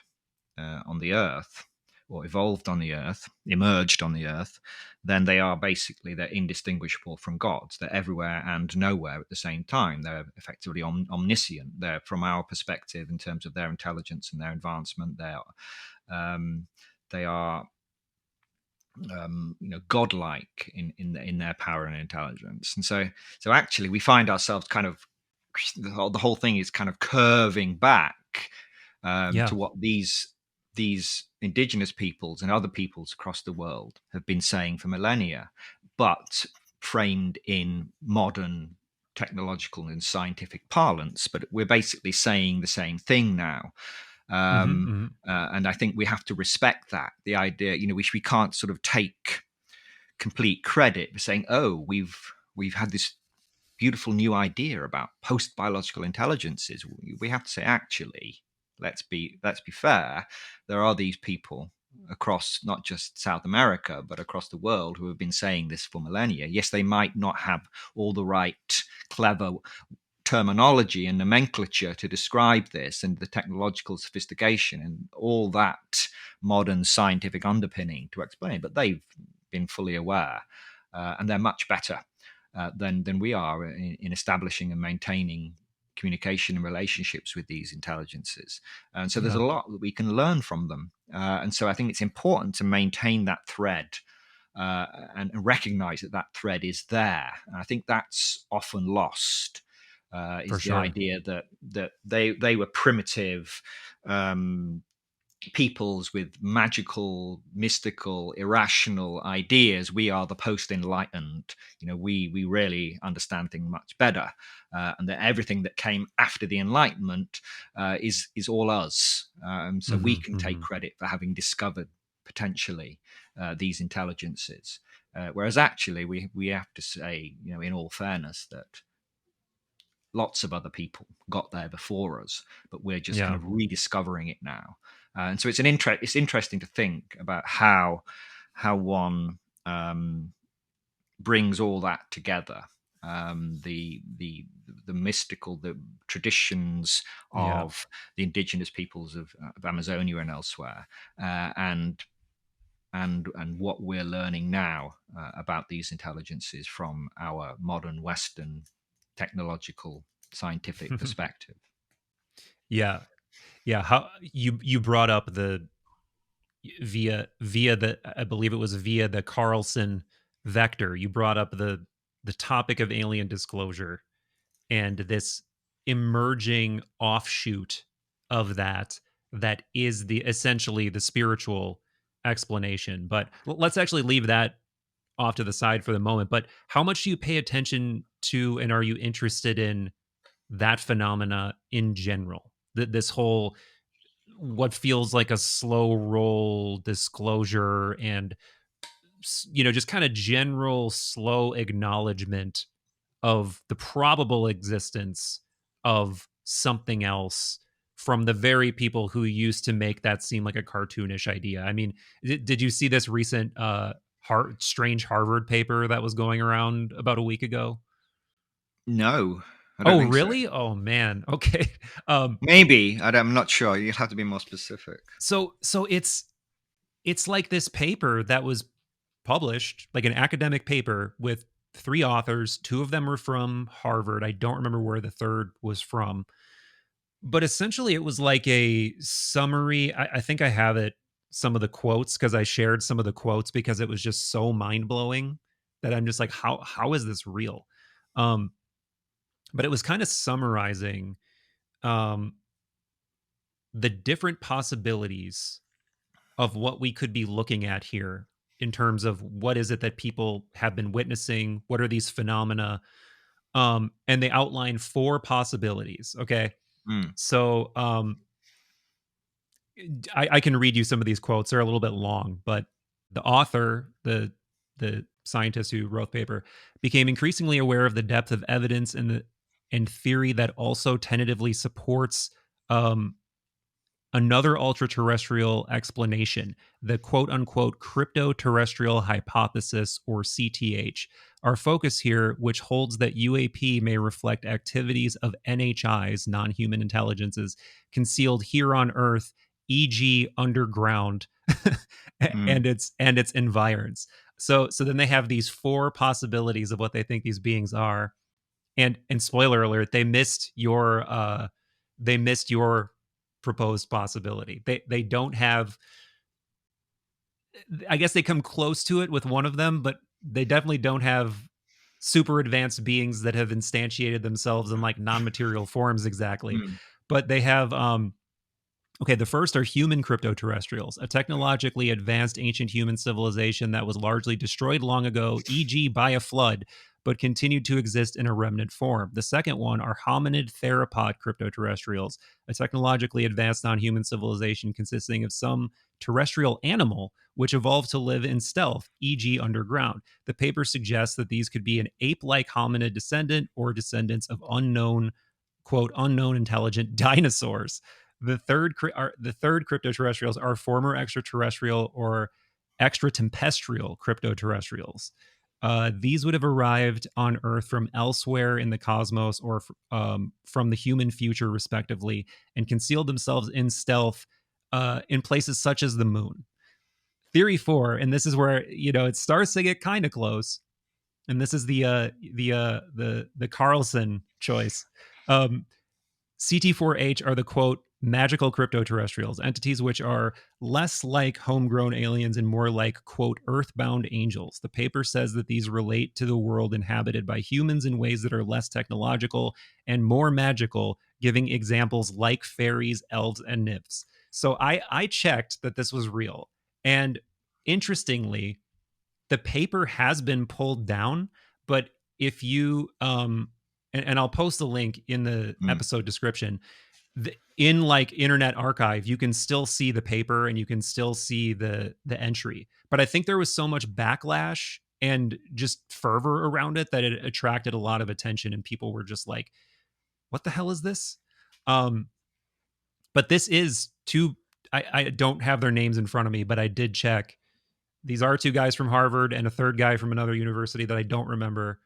on the Earth, or evolved on the Earth, emerged on the Earth, then they're indistinguishable from gods. They're everywhere and nowhere at the same time. They're effectively omniscient. They're, from our perspective, in terms of their intelligence and their advancement, they are godlike in their power and intelligence. And so actually we find ourselves kind of, the whole thing is kind of curving back to what these indigenous peoples and other peoples across the world have been saying for millennia, but framed in modern technological and scientific parlance. But we're basically saying the same thing now. And I think we have to respect that, the idea, we can't sort of take complete credit for saying, oh, we've had this beautiful new idea about post-biological intelligences. We have to say, actually, let's be fair. There are these people across not just South America, but across the world who have been saying this for millennia. Yes, they might not have all the right clever terminology and nomenclature to describe this, and the technological sophistication and all that modern scientific underpinning to explain, but they've been fully aware, and they're much better than we are in establishing and maintaining communication and relationships with these intelligences. And so there's a lot that we can learn from them. And so I think it's important to maintain that thread and recognize that thread is there. And I think that's often lost. Is the idea that they were primitive peoples with magical, mystical, irrational ideas. We are the post-enlightened. We really understand things much better, and that everything that came after the Enlightenment is all us. So we can take credit for having discovered potentially these intelligences, whereas actually we have to say, in all fairness, that lots of other people got there before us, but we're just kind of rediscovering it now. And so it's interesting to think about how one brings all that together. The mystical, the traditions of the indigenous peoples of Amazonia and elsewhere, and what we're learning now about these intelligences from our modern Western technological scientific perspective. How you brought up the via the, I believe it was via the Carlson vector, you brought up the topic of alien disclosure and this emerging offshoot of that is essentially the spiritual explanation. But let's actually leave that off to the side for the moment. But how much do you pay attention to, and are you interested in that phenomena in general? This whole, what feels like a slow roll disclosure and, just kind of general slow acknowledgement of the probable existence of something else from the very people who used to make that seem like a cartoonish idea. I mean, did you see this recent strange Harvard paper that was going around about a week ago? No, I don't think really? so. Oh man. Okay. Maybe. I'm not sure. You have to be more specific. So it's like this paper that was published, like an academic paper with 3 authors. 2 of them were from Harvard. I don't remember where the third was from. But essentially it was like a summary. I think I have it, some of the quotes, because I shared some of the quotes because it was just so mind-blowing that I'm just like, how is this real? But it was kind of summarizing the different possibilities of what we could be looking at here in terms of what is it that people have been witnessing, what are these phenomena, and they outline 4 possibilities. Okay. So I can read you some of these quotes. They're a little bit long, but the author, the scientist who wrote the paper, became increasingly aware of the depth of evidence and theory that also tentatively supports another ultra-terrestrial explanation, the quote-unquote cryptoterrestrial hypothesis, or CTH. Our focus here, which holds that UAP may reflect activities of NHIs, non-human intelligences, concealed here on Earth, e.g., underground, and its environs. So then they have these four possibilities of what they think these beings are, and spoiler alert, they missed your proposed possibility. They don't have. I guess they come close to it with one of them, but they definitely don't have super advanced beings that have instantiated themselves in like non-material forms exactly. But they have okay, the first are human cryptoterrestrials, a technologically advanced ancient human civilization that was largely destroyed long ago, e.g., by a flood, but continued to exist in a remnant form. The second one are hominid theropod cryptoterrestrials, a technologically advanced non-human civilization consisting of some terrestrial animal which evolved to live in stealth, e.g., underground. The paper suggests that these could be an ape-like hominid descendant or descendants of unknown, quote, unknown intelligent dinosaurs. The third cryptoterrestrials are former extraterrestrial or extratempestrial cryptoterrestrials. These would have arrived on Earth from elsewhere in the cosmos or from the human future, respectively, and concealed themselves in stealth in places such as the moon. Theory 4, and this is where it starts to get kind of close, and this is the Carlson choice. CT4H are the quote magical cryptoterrestrials, entities which are less like homegrown aliens and more like quote earthbound angels. The paper says that these relate to the world inhabited by humans in ways that are less technological and more magical, giving examples like fairies, elves, and nymphs. So I checked that this was real, and interestingly, the paper has been pulled down, but if you and I'll post the link in the episode description. In like Internet Archive, you can still see the paper and you can still see the entry. But I think there was so much backlash and just fervor around it that it attracted a lot of attention, and people were just like, "What the hell is this?" But this is two. I don't have their names in front of me, but I did check. These are two guys from Harvard and a third guy from another university that I don't remember.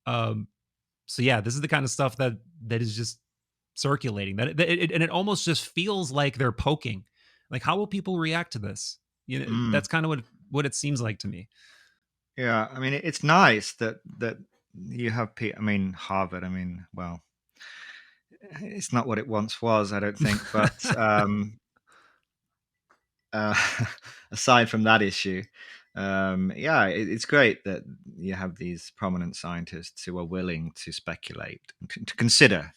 So yeah, this is the kind of stuff that is just circulating. And it almost just feels like they're poking. Like, how will people react to this? That's kind of what it seems like to me. Yeah, I mean, it's nice that you have people. I mean, Harvard. I mean, well, it's not what it once was, I don't think. But aside from that issue, yeah, it's great that you have these prominent scientists who are willing to speculate and to consider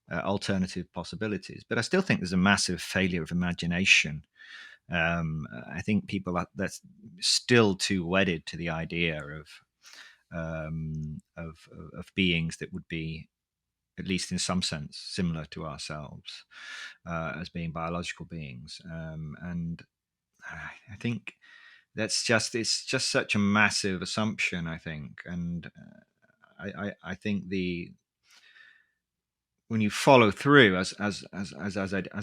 alternative possibilities. But I still think there's a massive failure of imagination. I think people are that's still too wedded to the idea of beings that would be, at least in some sense, similar to ourselves as being biological beings. And I think it's just such a massive assumption, I think. And I think when you follow through as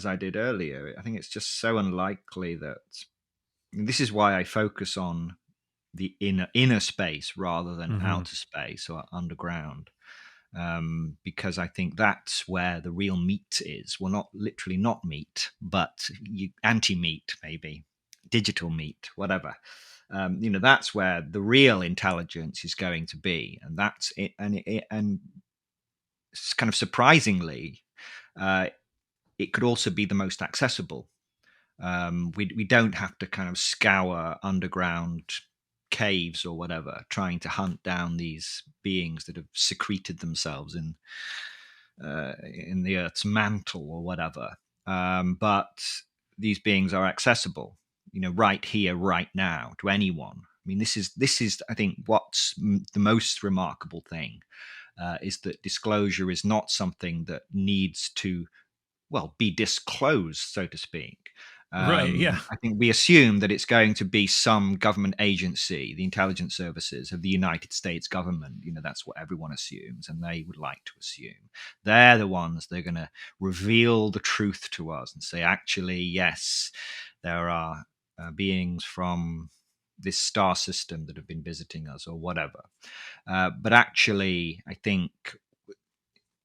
I did earlier, I think it's just so unlikely that this is why I focus on the inner space rather than outer space or underground. Because I think that's where the real meat is. Well, not literally not meat, but anti-meat, maybe digital meat, whatever. That's where the real intelligence is going to be, and that's it. And kind of surprisingly, it could also be the most accessible. We don't have to kind of scour underground caves or whatever, trying to hunt down these beings that have secreted themselves in the Earth's mantle or whatever. But these beings are accessible, right here, right now, to anyone. I mean, this is I think what's the most remarkable thing is that disclosure is not something that needs to, well, be disclosed, so to speak. Right. Yeah. I think we assume that it's going to be some government agency, the intelligence services of the United States government. That's what everyone assumes, and they would like to assume. They're the ones that are going to reveal the truth to us and say, actually, yes, there are beings from this star system that have been visiting us or whatever. But actually, I think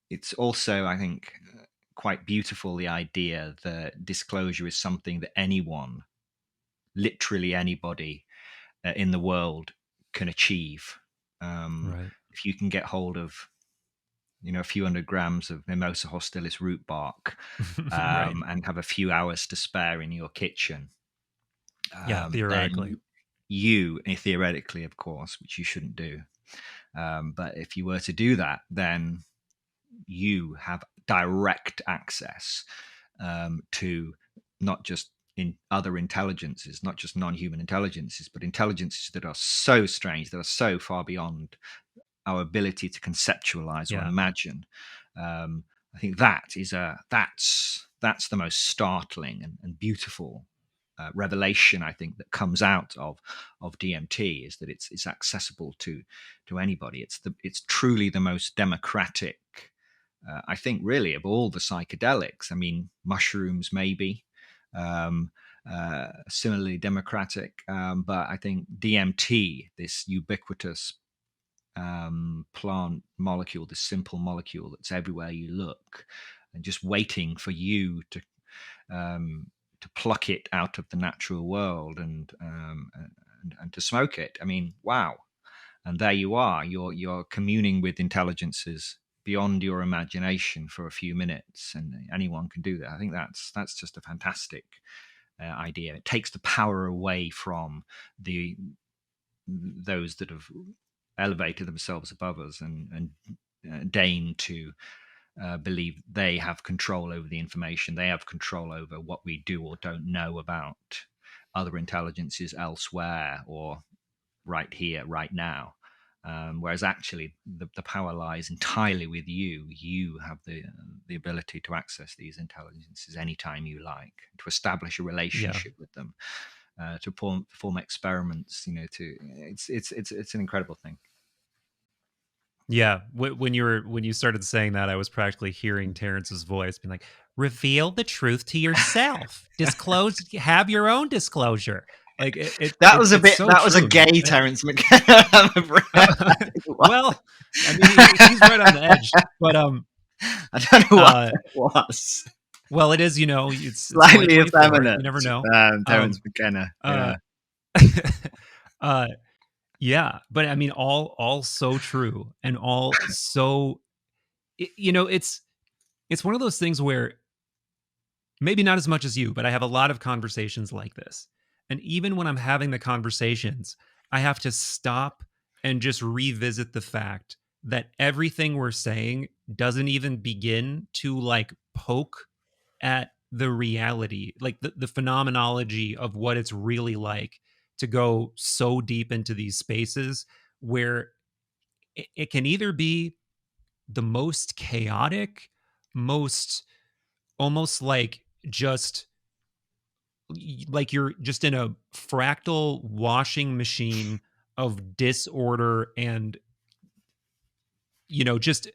it's also, quite beautiful, the idea that disclosure is something that anyone, literally anybody in the world can achieve. Right. If you can get hold of a few hundred grams of Mimosa hostilis root bark Right. and have a few hours to spare in your kitchen, Yeah, theoretically. then you, theoretically, of course, which you shouldn't do, but if you were to do that, then you have direct access to not just in other intelligences, not just non-human intelligences, but intelligences that are so strange, that are so far beyond our ability to conceptualize or imagine. I think that's the most startling and beautiful revelation, I think, that comes out of DMT, is that it's accessible to anybody. It's truly the most democratic. I think, really, of all the psychedelics. I mean, mushrooms maybe similarly democratic, but I think DMT, this ubiquitous plant molecule, this simple molecule that's everywhere you look, and just waiting for you to pluck it out of the natural world and to smoke it. I mean, wow! And there you are. You're communing with intelligences beyond your imagination for a few minutes, and anyone can do that. I think that's just a fantastic idea. It takes the power away from those that have elevated themselves above us and deign to believe they have control over the information. They have control over what we do or don't know about other intelligences elsewhere or right here, right now. Whereas actually the power lies entirely with you. You have the ability to access these intelligences anytime you like, to establish a relationship with them, to perform experiments. It's an incredible thing. Yeah, when you started saying that, I was practically hearing Terrence's voice being like, "Reveal the truth to yourself. Disclose. Have your own disclosure." Like that was a bit. So that was a true. gay Terrence McKenna. Well, I mean, he's right on the edge, but I don't know what it was. Well, it is. It's Slightly 2024. effeminate. You never know. Terrence McKenna. Yeah. Yeah, but I mean, all so true, and all so. It's one of those things where maybe not as much as you, but I have a lot of conversations like this. And even when I'm having the conversations, I have to stop and just revisit the fact that everything we're saying doesn't even begin to poke at the reality, like the phenomenology of what it's really like to go so deep into these spaces where it can either be the most chaotic, most almost just like you're just in a fractal washing machine of disorder and just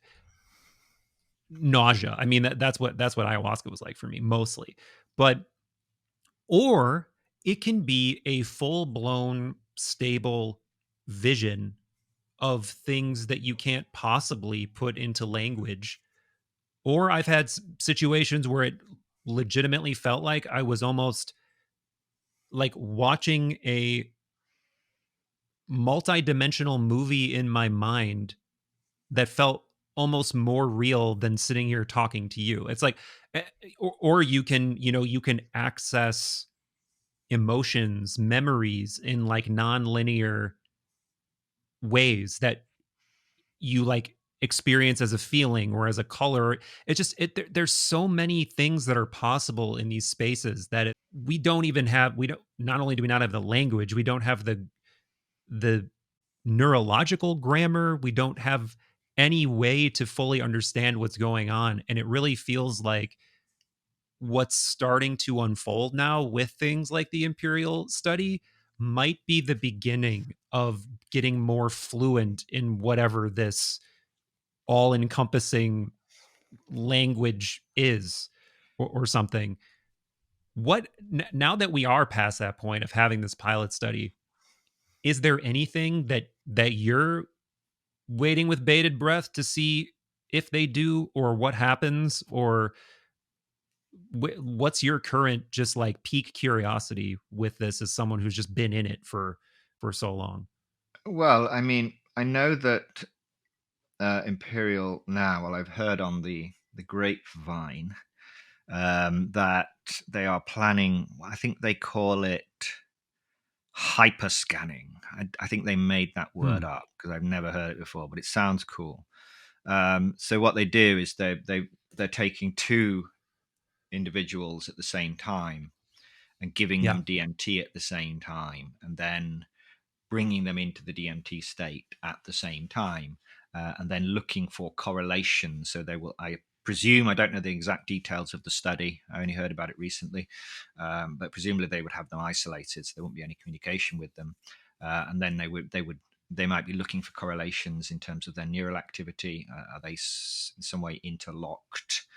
nausea. I mean, that's what ayahuasca was like for me mostly. Or it can be a full-blown stable vision of things that you can't possibly put into language. Or I've had situations where it legitimately felt like I was almost like watching a multi-dimensional movie in my mind that felt almost more real than sitting here talking to you. It's like, or you can, you can access emotions, memories in non-linear ways that you experience as a feeling or as a color. It's just there's so many things that are possible in these spaces that we don't even have. We don't. Not only do we not have the language, we don't have the neurological grammar. We don't have any way to fully understand what's going on, and it really feels like what's starting to unfold now with things like the Imperial study might be the beginning of getting more fluent in whatever this all encompassing language is, or something. Now that we are past that point of having this pilot study, is there anything that you're waiting with bated breath to see if they do, or what happens, or what's your current just like peak curiosity with this as someone who's just been in it for so long? Well, I mean, I know that Imperial now. Well, I've heard on the grapevine that they are planning. I think they call it hyperscanning. I think they made that word Hmm. up because I've never heard it before, but it sounds cool. So what they do is they're taking two individuals at the same time and giving Yeah. them DMT at the same time, and then bringing them into the DMT state at the same time, and then looking for correlations. So they will, I presume, I don't know the exact details of the study. I only heard about it recently, but presumably they would have them isolated, so there won't be any communication with them. And then they might be looking for correlations in terms of their neural activity. Are they in some way interlocked?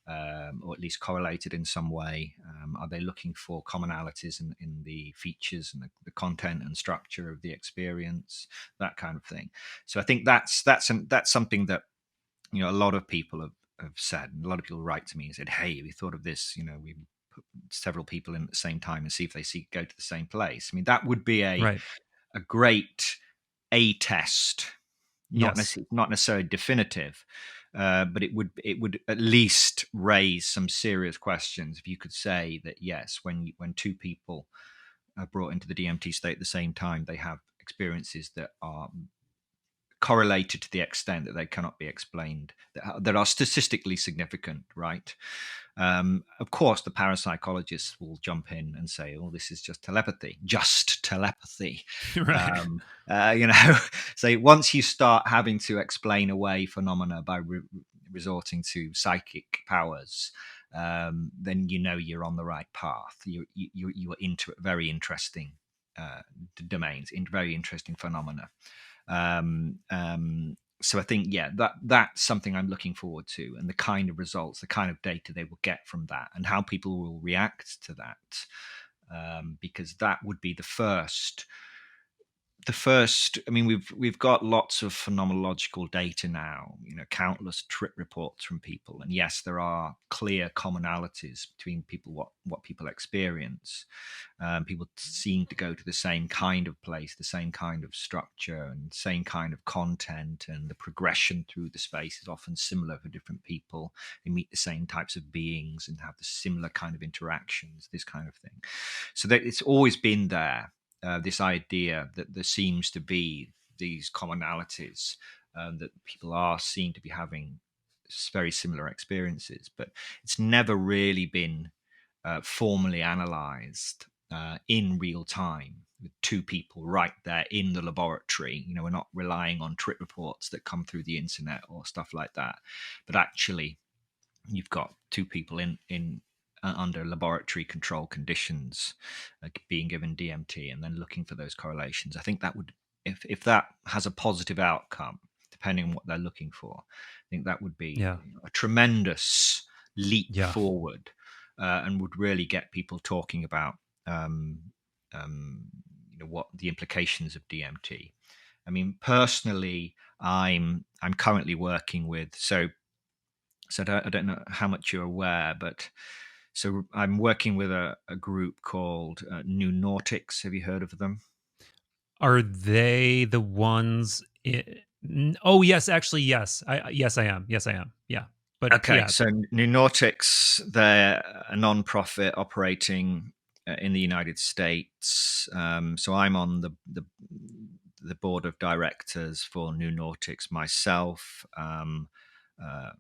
Or at least correlated in some way? Are they looking for commonalities in the features and the content and structure of the experience, that kind of thing? So I think that's something that a lot of people have said, and a lot of people write to me and said, "Hey, we thought of this. We put several people in at the same time and see if they go to the same place." I mean, that would be Right. a great A test, Yes. not necessarily definitive, but it would at least raise some serious questions if you could say that yes, when two people are brought into the DMT state at the same time, they have experiences that are correlated to the extent that they cannot be explained, that are statistically significant, right? Of course, the parapsychologists will jump in and say, "Oh, this is just telepathy." Right. You know, so once you start having to explain away phenomena by resorting to psychic powers, then you're on the right path. You are into very interesting domains, in very interesting phenomena. So I think, yeah, that's something I'm looking forward to, and the kind of results, the kind of data they will get from that, and how people will react to that, because that would be the first. I mean, we've got lots of phenomenological data now, countless trip reports from people, and yes, there are clear commonalities between people, what people experience. People seem to go to the same kind of place, the same kind of structure, and same kind of content, and the progression through the space is often similar for different people. They meet the same types of beings and have the similar kind of interactions, this kind of thing. So that it's always been there, this idea that there seems to be these commonalities, that people are seen to be having very similar experiences, but it's never really been formally analyzed in real time with two people right there in the laboratory. We're not relying on trip reports that come through the internet or stuff like that, but actually you've got two people in under laboratory control conditions, being given DMT and then looking for those correlations. I think that would, if that has a positive outcome, depending on what they're looking for, I think that would be Yeah. a tremendous leap Yeah. forward, and would really get people talking about um, um, what the implications of DMT. I mean, personally, I'm currently working with, so I don't know how much you're aware, but so I'm working with a group called Neuroscientist. Have you heard of them? Are they the ones oh yes, actually yes. Yes I am. Yes I am. Yeah. But Okay, yeah. so Neuroscientist, they're a non-profit operating in the United States. So I'm on the board of directors for Neuroscientist myself. Uh,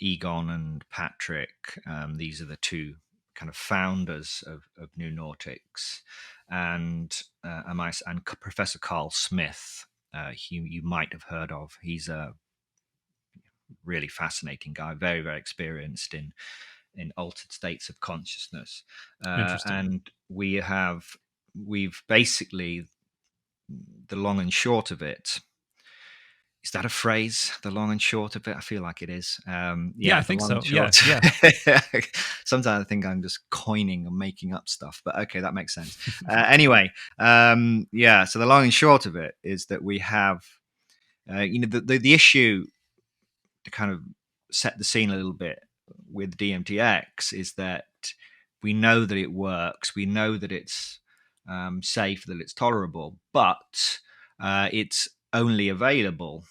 Egon and Patrick, these are the two kind of founders of Neuroscientist, and Professor Carl Smith, you might have heard of. He's a really fascinating guy, very very experienced in altered states of consciousness. Interesting. And we've basically, the long and short of it, is that a phrase? The long and short of it? I feel like it is. Yeah, I The think long so. and Yeah, short. yeah. Sometimes I think I'm just coining and making up stuff, but okay, that makes sense. Anyway, so the long and short of it is that we have, the issue, to kind of set the scene a little bit with DMTx, is that we know that it works. We know that it's safe, that it's tolerable, but it's only available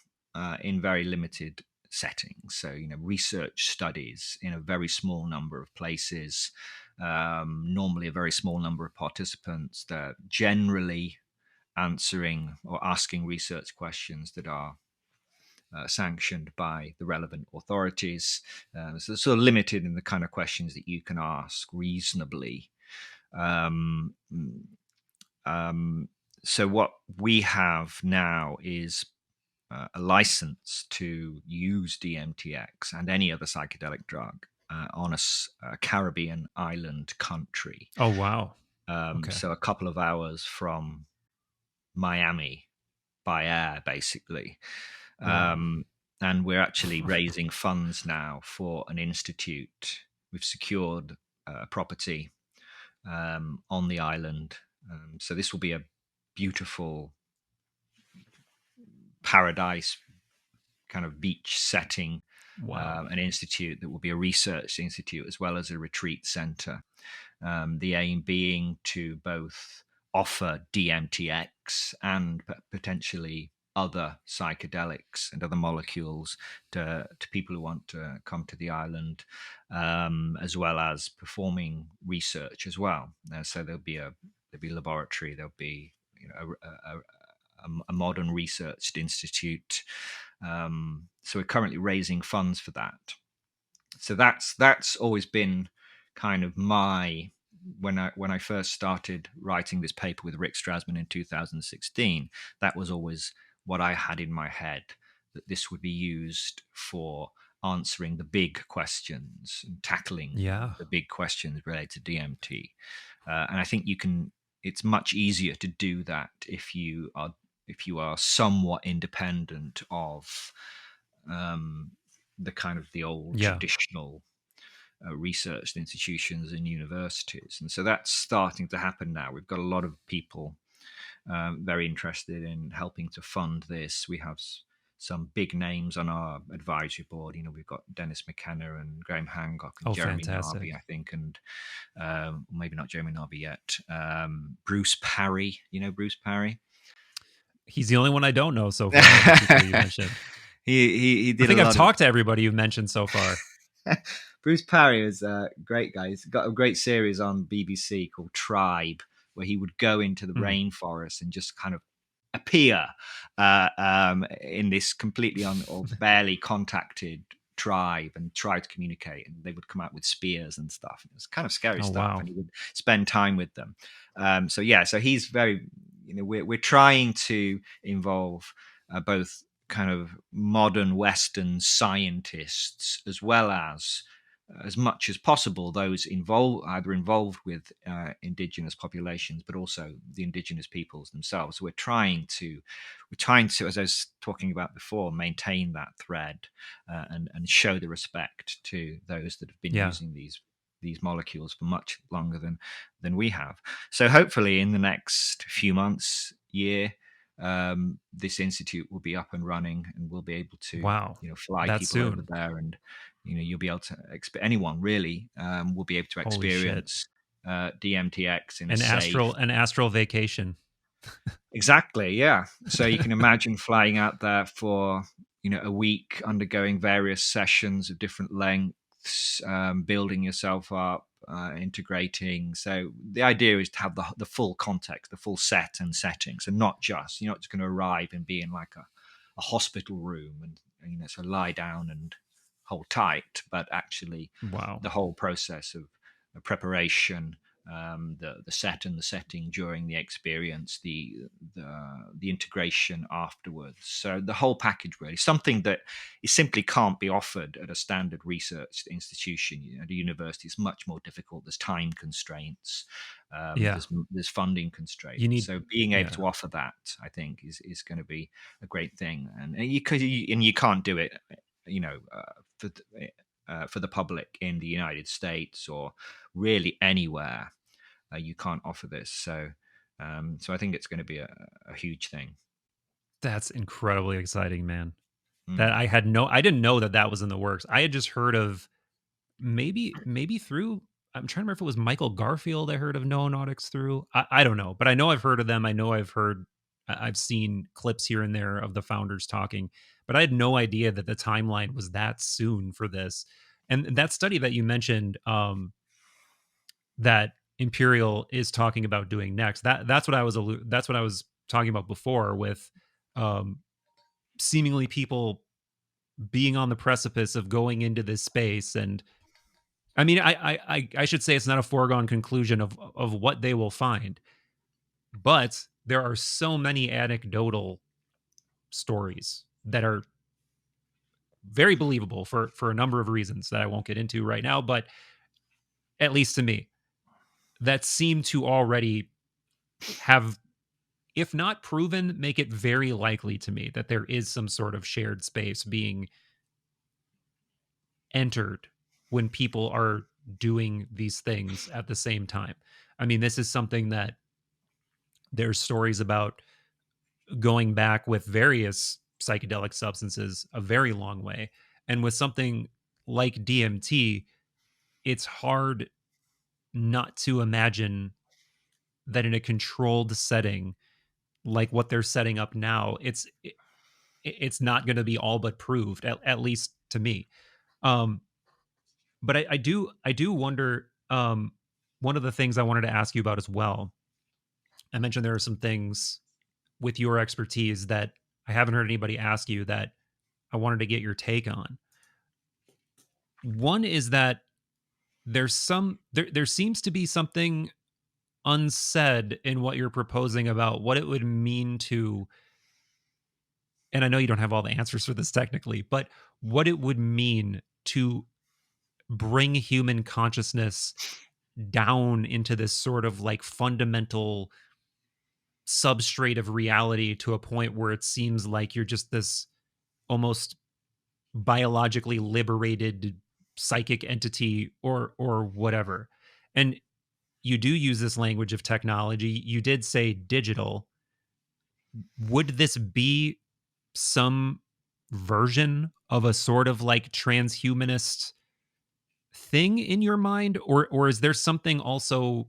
in very limited settings. So, research studies in a very small number of places, normally a very small number of participants. That generally answering or asking research questions that are sanctioned by the relevant authorities. So it's sort of limited in the kind of questions that you can ask reasonably. Um, so what we have now is a license to use DMTx and any other psychedelic drug on a Caribbean island country. Oh, wow. Okay. So a couple of hours from Miami by air, basically. Wow. And we're actually raising funds now for an institute. We've secured property on the island. So this will be a beautiful paradise kind of beach setting. Wow. An institute that will be a research institute as well as a retreat center. The aim being to both offer DMTx and potentially other psychedelics and other molecules to people who want to come to the island, as well as performing research as well. So there'll be laboratory, there'll be a modern research institute. So we're currently raising funds for that. So that's always been kind of when I first started writing this paper with Rick Strassman in 2016. That was always what I had in my head, that this would be used for answering the big questions and tackling the big questions related to DMT. And I think it's much easier to do that if you are somewhat independent of the kind of the old traditional research institutions and universities. And so that's starting to happen now. We've got a lot of people very interested in helping to fund this. We have some big names on our advisory board. We've got Dennis McKenna and Graham Hancock and Jeremy Narby, I think, and maybe not Jeremy Narby yet. Bruce Parry, Bruce Parry? He's the only one I don't know so far. The people you mentioned. He did. I think I've talked to everybody you've mentioned so far. Bruce Parry is a great guy. He's got a great series on BBC called Tribe, where he would go into the rainforest and just kind of appear in this completely or barely contacted tribe and try to communicate. And they would come out with spears and stuff. It was kind of scary stuff. Wow. And he would spend time with them. So he's very, we're trying to involve both kind of modern Western scientists, as well as much as possible those either involved with indigenous populations, but also the indigenous peoples themselves. So we're trying to, as I was talking about before, maintain that thread and show the respect to those that have been using these molecules for much longer than we have. So hopefully in the next few months, year, this institute will be up and running, and we'll be able to fly people soon over there, and you'll be able to anyone really will be able to experience DMTx in an astral vacation. Exactly, yeah. So you can imagine flying out there for a week, undergoing various sessions of different lengths, building yourself up, integrating. So the idea is to have the full context, the full set and setting. So not just, you're not just going to arrive and be in like a hospital room and so lie down and hold tight, but actually the whole process of preparation, the set and the setting during the experience, the integration afterwards. So the whole package, really, something that it simply can't be offered at a standard research institution. At a university, it's much more difficult. There's time constraints. Yeah. There's funding constraints. You need, So being able yeah. to offer that, I think, is going to be a great thing. And you can't do it, for the public in the United States or really anywhere. You can't offer this. So I think it's going to be a huge thing. That's incredibly exciting, man. That Mm. I didn't know that was in the works. I had just heard of maybe through, I'm trying to remember if it was Michael Garfield I heard of Noonautics through. I don't know, but I know I've heard of them. I know I've seen clips here and there of the founders talking, but I had no idea that the timeline was that soon for this. And that study that you mentioned, that Imperial is talking about doing next, that's what I was talking about before with, um, seemingly people being on the precipice of going into this space. And I mean, I should say it's not a foregone conclusion of what they will find, but there are so many anecdotal stories that are very believable for a number of reasons that I won't get into right now, but at least to me, that seem to already have, if not proven, make it very likely to me that there is some sort of shared space being entered when people are doing these things at the same time. I mean, this is something that there's stories about going back with various psychedelic substances a very long way. And with something like DMT, it's hard not to imagine that in a controlled setting like what they're setting up now, it's not going to be all but proved, at least to me. Um, but I do wonder. One of the things I wanted to ask you about as well. I mentioned there are some things with your expertise that I haven't heard anybody ask you that I wanted to get your take on. One is that there seems to be something unsaid in what you're proposing about what it would mean to, and I know you don't have all the answers for this technically, but what it would mean to bring human consciousness down into this sort of like fundamental substrate of reality to a point where it seems like you're just this almost biologically liberated psychic entity or whatever. And you do use this language of technology. You did say digital. Would this be some version of a sort of like transhumanist thing in your mind, or is there something also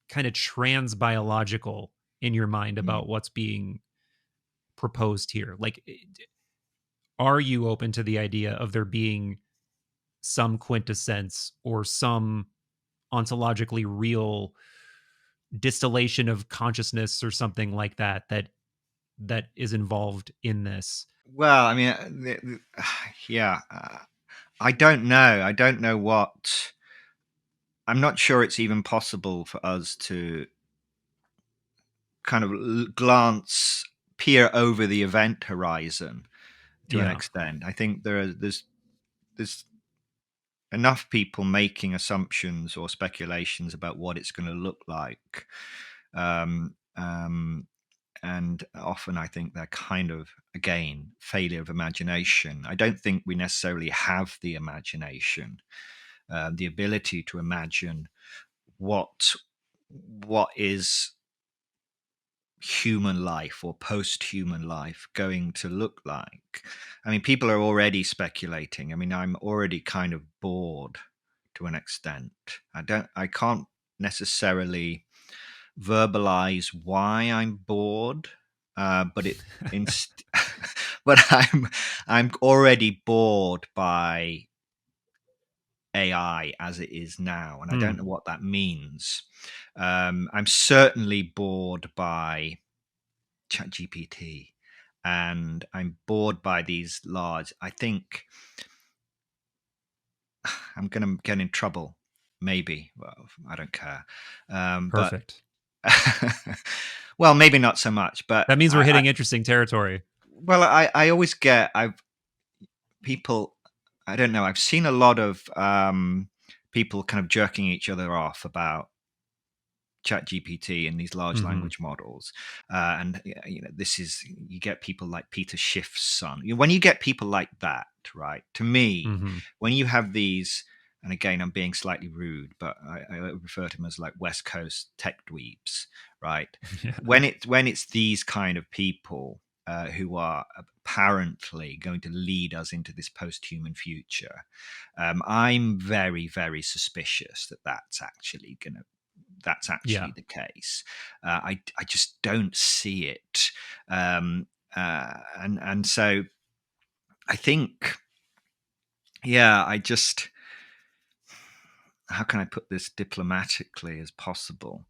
kind of trans biological in your mind Mm. about what's being proposed here? Like, are you open to the idea of there being some quintessence or some ontologically real distillation of consciousness or something like that is involved in this? Well, I mean, yeah, I don't know. I don't know what. I'm not sure it's even possible for us to kind of peer over the event horizon to an Yeah. extent. I think there's enough people making assumptions or speculations about what it's going to look like. Um, um, and often I think they're kind of, again, failure of imagination. I don't think we necessarily have the imagination, the ability to imagine what is human life or post-human life going to look like. I mean, people are already speculating. I mean, I'm already kind of bored to an extent. I can't necessarily verbalize why I'm bored, but but I'm already bored by AI as it is now, and I don't know Hmm. what that means. I'm certainly bored by ChatGPT, and I'm bored by these large. I think I'm going to get in trouble maybe. Well, I don't care. Perfect. But well, maybe not so much. But That means we're hitting interesting territory. well, I always get people. I don't know. I've seen a lot of people kind of jerking each other off about ChatGPT and these large language models, and this is, you get people like Peter Schiff's son. When you get people like that, right? To me, when you have these, and again, I'm being slightly rude, but I refer to them as like West Coast tech dweebs, right? Yeah. When it's these kind of people who are apparently going to lead us into this post-human future, I'm very, very suspicious that that's actually the case. I just don't see it, and so I think, I just, how can I put this diplomatically as possible?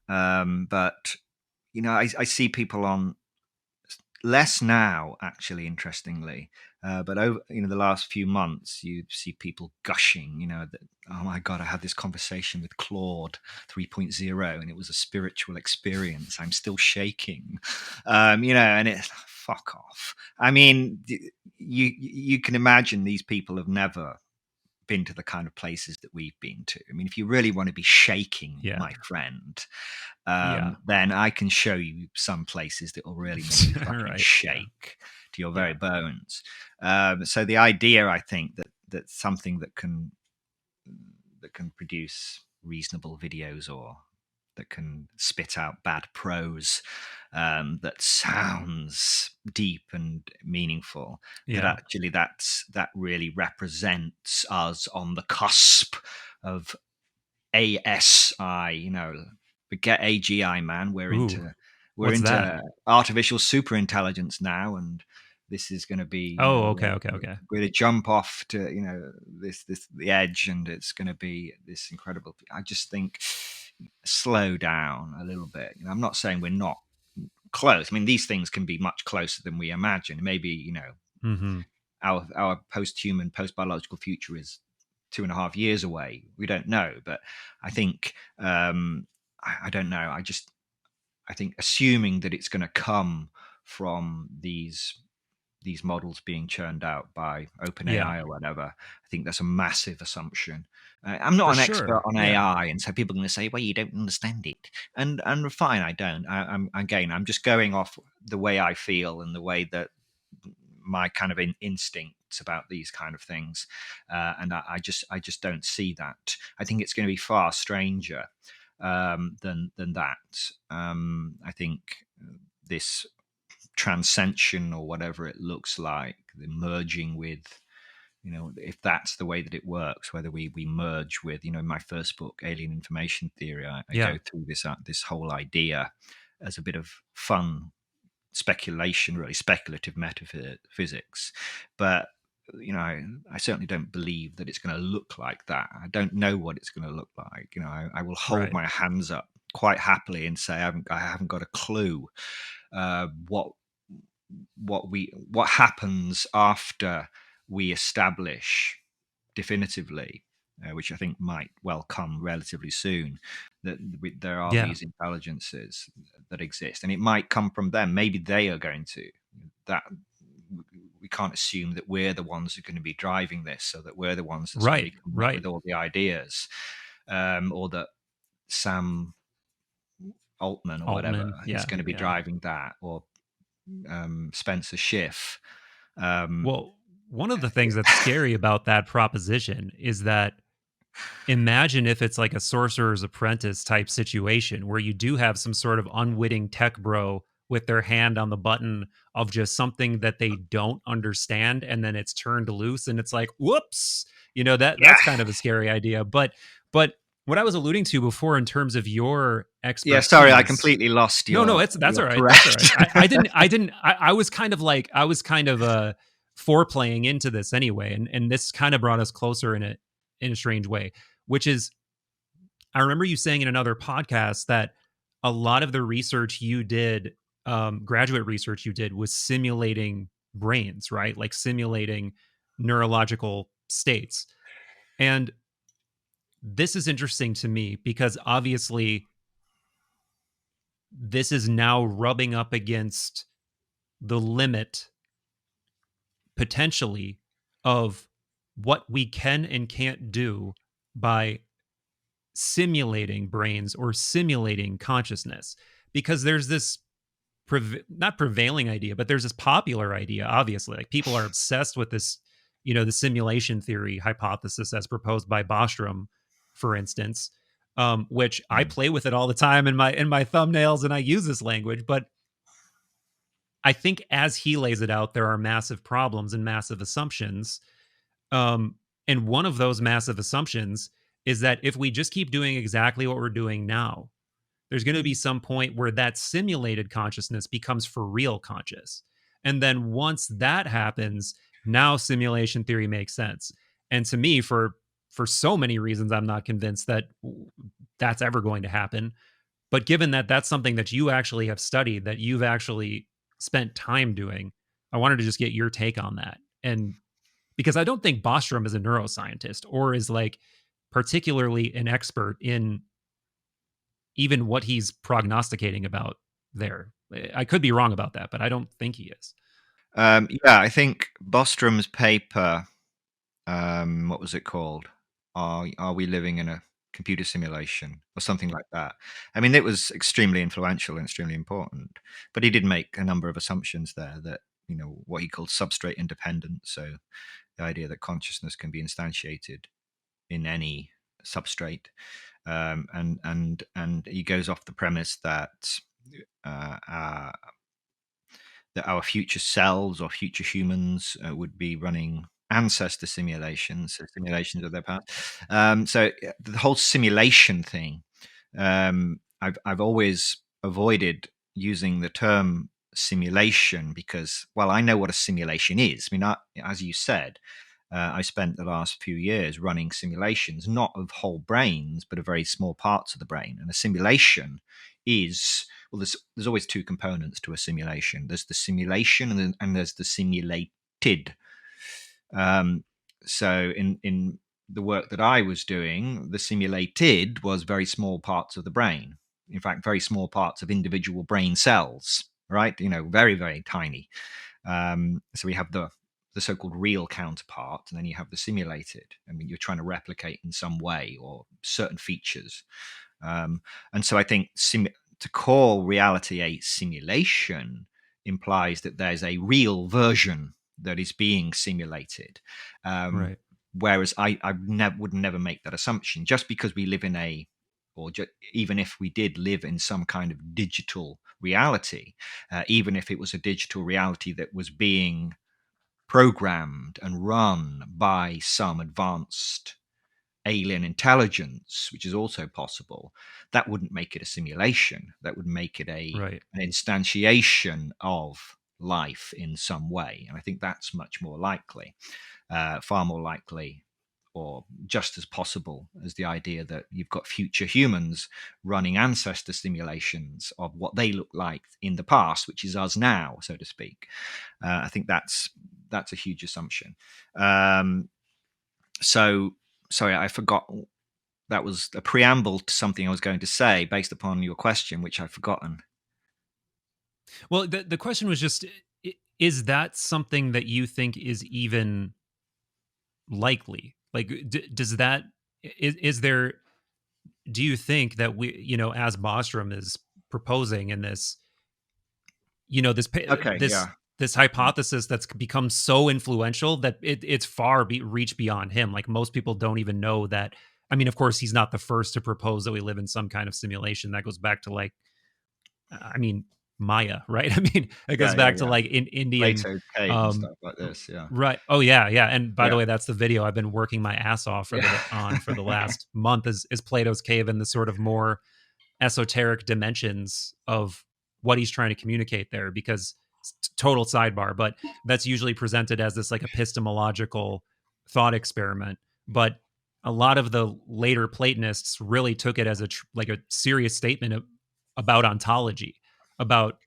But I see people on less now, actually, interestingly, but over the last few months, you see people gushing, that, oh my God, I had this conversation with Claude 3.0 and it was a spiritual experience. I'm still shaking, and it's, fuck off. I mean, you can imagine these people have never been to the kind of places that we've been to. I mean, if you really want to be shaking, my friend, then I can show you some places that will really make you fucking shake to your very bones. So the idea, I think, that something that can produce reasonable videos, or that can spit out bad prose that sounds deep and meanforming, that actually that really represents us on the cusp of ASI. Forget AGI, man. We're into artificial superintelligence now, and this is going to be okay. We're to jump off to this the edge, and it's going to be this incredible. I just think, slow down a little bit. I'm not saying we're not close. I mean, these things can be much closer than we imagine. Maybe our post-human, post-biological future is 2.5 years away. We don't know, but I think I don't know. I think assuming that it's going to come from these models being churned out by OpenAI or whatever, I think that's a massive assumption. I'm not an expert on AI, and so people are going to say, "Well, you don't understand it," and fine, I don't. I'm just going off the way I feel and the way that my kind of instincts about these kind of things, and I just don't see that. I think it's going to be far stranger than that. I think this transcension, or whatever it looks like, the merging with, if that's the way that it works, whether we merge with, in my first book, Alien Information Theory, I go through this whole idea as a bit of fun speculation, really speculative metaphysics. But I certainly don't believe that it's going to look like that. I don't know what it's going to look like. I will hold my hands up quite happily and say I haven't got a clue what happens after we establish definitively, which I think might well come relatively soon, that there are these intelligences that exist, and it might come from them. Maybe they are going to. That we can't assume that we're the ones who are going to be driving this, so that we're the ones that's going to come up with all the ideas, or that Sam Altman or whatever is going to be driving that, or Spencer Schiff. Well, one of the things that's scary about that proposition is that, imagine if it's like a Sorcerer's Apprentice type situation where you do have some sort of unwitting tech bro with their hand on the button of just something that they don't understand, and then it's turned loose and it's like, whoops, that's kind of a scary idea. But what I was alluding to before in terms of your expertise. Yeah, sorry, I completely lost you. No, that's all right. That's all right. I was kind of foreplaying into this anyway, and this kind of brought us closer in a strange way, which is, I remember you saying in another podcast that a lot of the research you did, graduate research you did, was simulating brains, right? Like simulating neurological states. And this is interesting to me because obviously this is now rubbing up against the limit potentially of what we can and can't do by simulating brains or simulating consciousness, because there's this not prevailing idea, but there's this popular idea, obviously, like people are obsessed with this, the simulation theory hypothesis as proposed by Bostrom, for instance, which I play with it all the time in my thumbnails, and I use this language. But I think as he lays it out, there are massive problems and massive assumptions. And one of those massive assumptions is that if we just keep doing exactly what we're doing now, there's going to be some point where that simulated consciousness becomes for real conscious. And then once that happens, now simulation theory makes sense. And to me, for so many reasons, I'm not convinced that that's ever going to happen. But given that that's something that you actually have studied, that you've actually spent time doing, I wanted to just get your take on that. And because I don't think Bostrom is a neuroscientist or is like particularly an expert in even what he's prognosticating about there. I could be wrong about that, but I don't think he is. Yeah, I think Bostrom's paper, what was it called? Are we living in a computer simulation or something like that? I mean, it was extremely influential and extremely important, but he did make a number of assumptions there that, what he called substrate independence. So the idea that consciousness can be instantiated in any substrate. And he goes off the premise that our future selves or future humans would be running ancestor simulations, so simulations of their past. So the whole simulation thing, I've always avoided using the term simulation because, well, I know what a simulation is. I mean, as you said, I spent the last few years running simulations, not of whole brains, but of very small parts of the brain. And a simulation is, well, there's always two components to a simulation. There's the simulation and there's the simulated. So in the work that I was doing, the simulated was very small parts of the brain. In fact, very small parts of individual brain cells, right? Very, very tiny. So we have the so-called real counterpart, and then you have the simulated. I mean, you're trying to replicate in some way or certain features. And so I think to call reality a simulation implies that there's a real version that is being simulated. Right. Whereas I would never make that assumption. Just because we live in even if we did live in some kind of digital reality, even if it was a digital reality that was being programmed and run by some advanced alien intelligence, which is also possible, that wouldn't make it a simulation. That would make it an instantiation of life in some way. And I think that's much more likely, far more likely, or just as possible as the idea that you've got future humans running ancestor simulations of what they look like in the past, which is us now, so to speak. I think that's a huge assumption. So, sorry, I forgot. That was a preamble to something I was going to say based upon your question, which I've forgotten. Well, the question was just, is that something that you think is even likely? Like, does that, is there, do you think that we, as Bostrom is proposing in this, this hypothesis that's become so influential that it's far reach beyond him. Like most people don't even know that. I mean, of course, he's not the first to propose that we live in some kind of simulation. That goes back to like, I mean, Maya, right? I mean, it goes back to like in Indian Plato cave and stuff like this. Yeah. Right. Oh yeah, yeah. And by the way, that's the video I've been working my ass off for the last month is Plato's cave and the sort of more esoteric dimensions of what he's trying to communicate there, because total sidebar, but that's usually presented as this like epistemological thought experiment. But a lot of the later Platonists really took it as a serious statement about ontology, about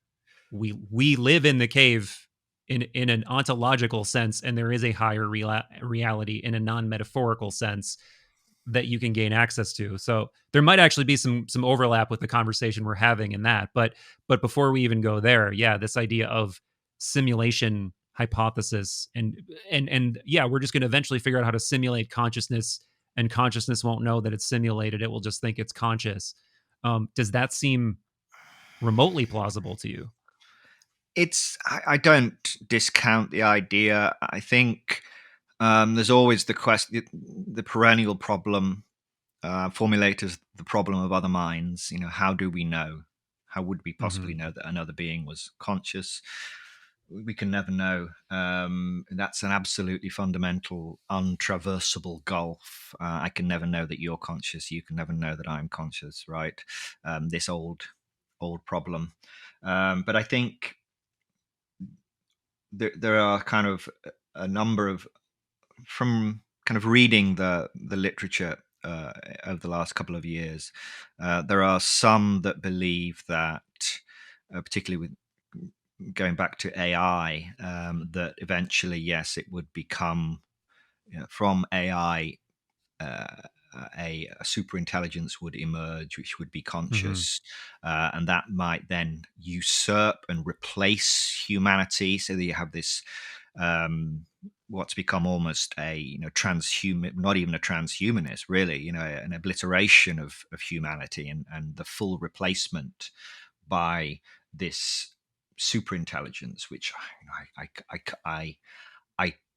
we live in the cave in an ontological sense, and there is a higher reality in a non-metaphorical sense. that you can gain access to. So there might actually be some overlap with the conversation we're having in that. But before we even go there, yeah, this idea of simulation hypothesis and yeah, we're just going to eventually figure out how to simulate consciousness, and consciousness won't know that it's simulated. It will just think it's conscious. Does that seem remotely plausible to you? I don't discount the idea. I think there's always the question, the perennial problem formulated as the problem of other minds. You know, how do we know? How would we possibly know that another being was conscious? We can never know. That's an absolutely fundamental, untraversable gulf. I can never know that you're conscious. You can never know that I'm conscious. Right? This old problem. But I think there are kind of a number of, from kind of reading the literature over the last couple of years, there are some that believe that, particularly with going back to AI, that eventually, yes, it would become, from AI, uh, a super intelligence would emerge, which would be conscious, and that might then usurp and replace humanity. So that you have this, what's become almost a transhuman, not even a transhumanist, really, an obliteration of humanity, and the full replacement by this super intelligence, which I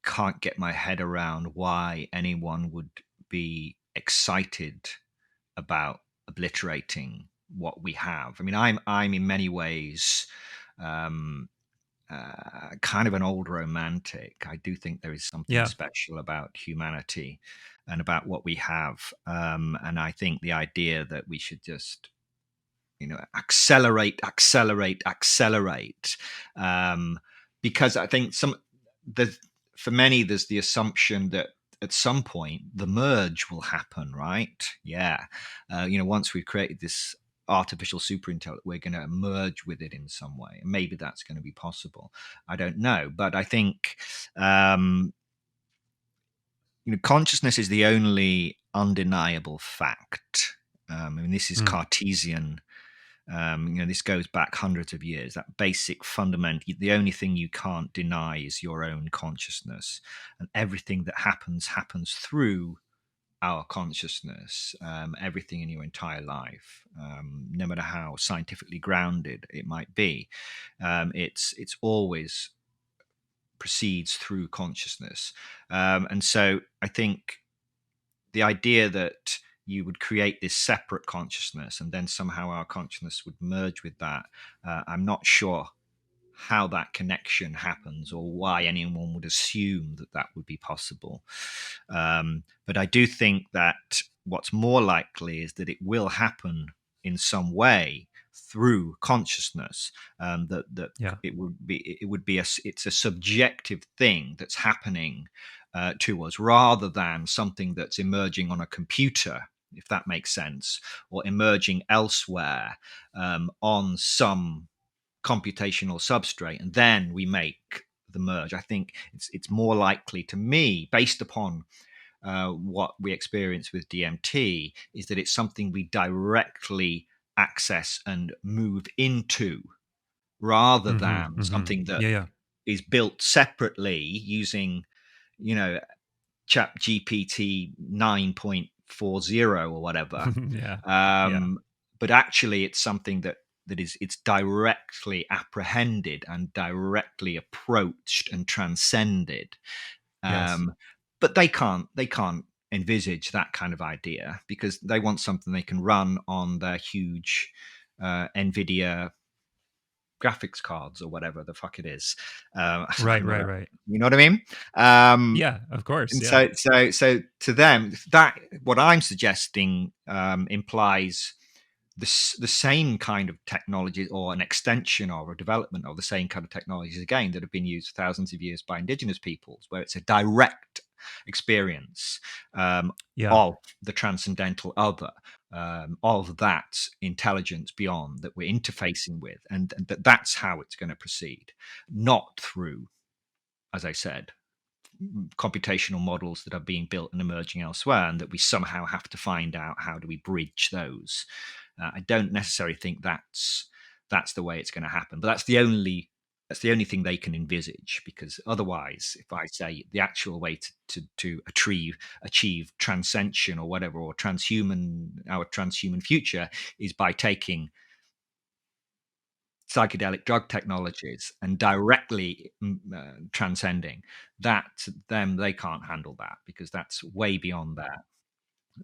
can't get my head around why anyone would be excited about obliterating what we have. I mean, I'm in many ways um, kind of an old romantic. I do think there is something Yeah. special about humanity and about what we have, and I think the idea that we should just accelerate, because I think for many there's the assumption that at some point the merge will happen, right? Yeah. Once we've created this artificial superintelligence, we're going to merge with it in some way, and maybe that's going to be possible. I don't know, but I think consciousness is the only undeniable fact. I mean, this is Cartesian. This goes back hundreds of years. That basic fundamental, the only thing you can't deny is your own consciousness, and everything that happens through our consciousness. Everything in your entire life, no matter how scientifically grounded it might be, it's always proceeds through consciousness. And so I think the idea that you would create this separate consciousness and then somehow our consciousness would merge with that, I'm not sure how that connection happens or why anyone would assume that that would be possible. But I do think that what's more likely is that it will happen in some way through consciousness. That Yeah. it would be it's a subjective thing that's happening to us, rather than something that's emerging on a computer, if that makes sense, or emerging elsewhere on some computational substrate, and then we make the merge. I think it's more likely, to me, based upon what we experience with DMT, is that it's something we directly access and move into, rather than something that Yeah. Yeah. is built separately using, Chat GPT 9.40 or whatever. Yeah. Yeah. But actually, it's something it's directly apprehended and directly approached and transcended. Yes. But they can't envisage that kind of idea, because they want something they can run on their huge NVIDIA graphics cards or whatever the fuck it is. Right. Right. Right. You know what I mean? Um, Yeah. Of course. and Yeah. so to them, that what I'm suggesting implies the same kind of technology, or an extension or a development of the same kind of technologies, again, that have been used for thousands of years by indigenous peoples, where it's a direct experience Yeah. of the transcendental other, of that intelligence beyond that we're interfacing with, and that's how it's going to proceed, not through, as I said, computational models that are being built and emerging elsewhere, and that we somehow have to find out how do we bridge those. I don't necessarily think that's the way it's going to happen, but that's the only thing they can envisage, because otherwise, if I say the actual way to achieve transcension or whatever, or our transhuman future, is by taking psychedelic drug technologies and directly transcending that, them, they can't handle that, because that's way beyond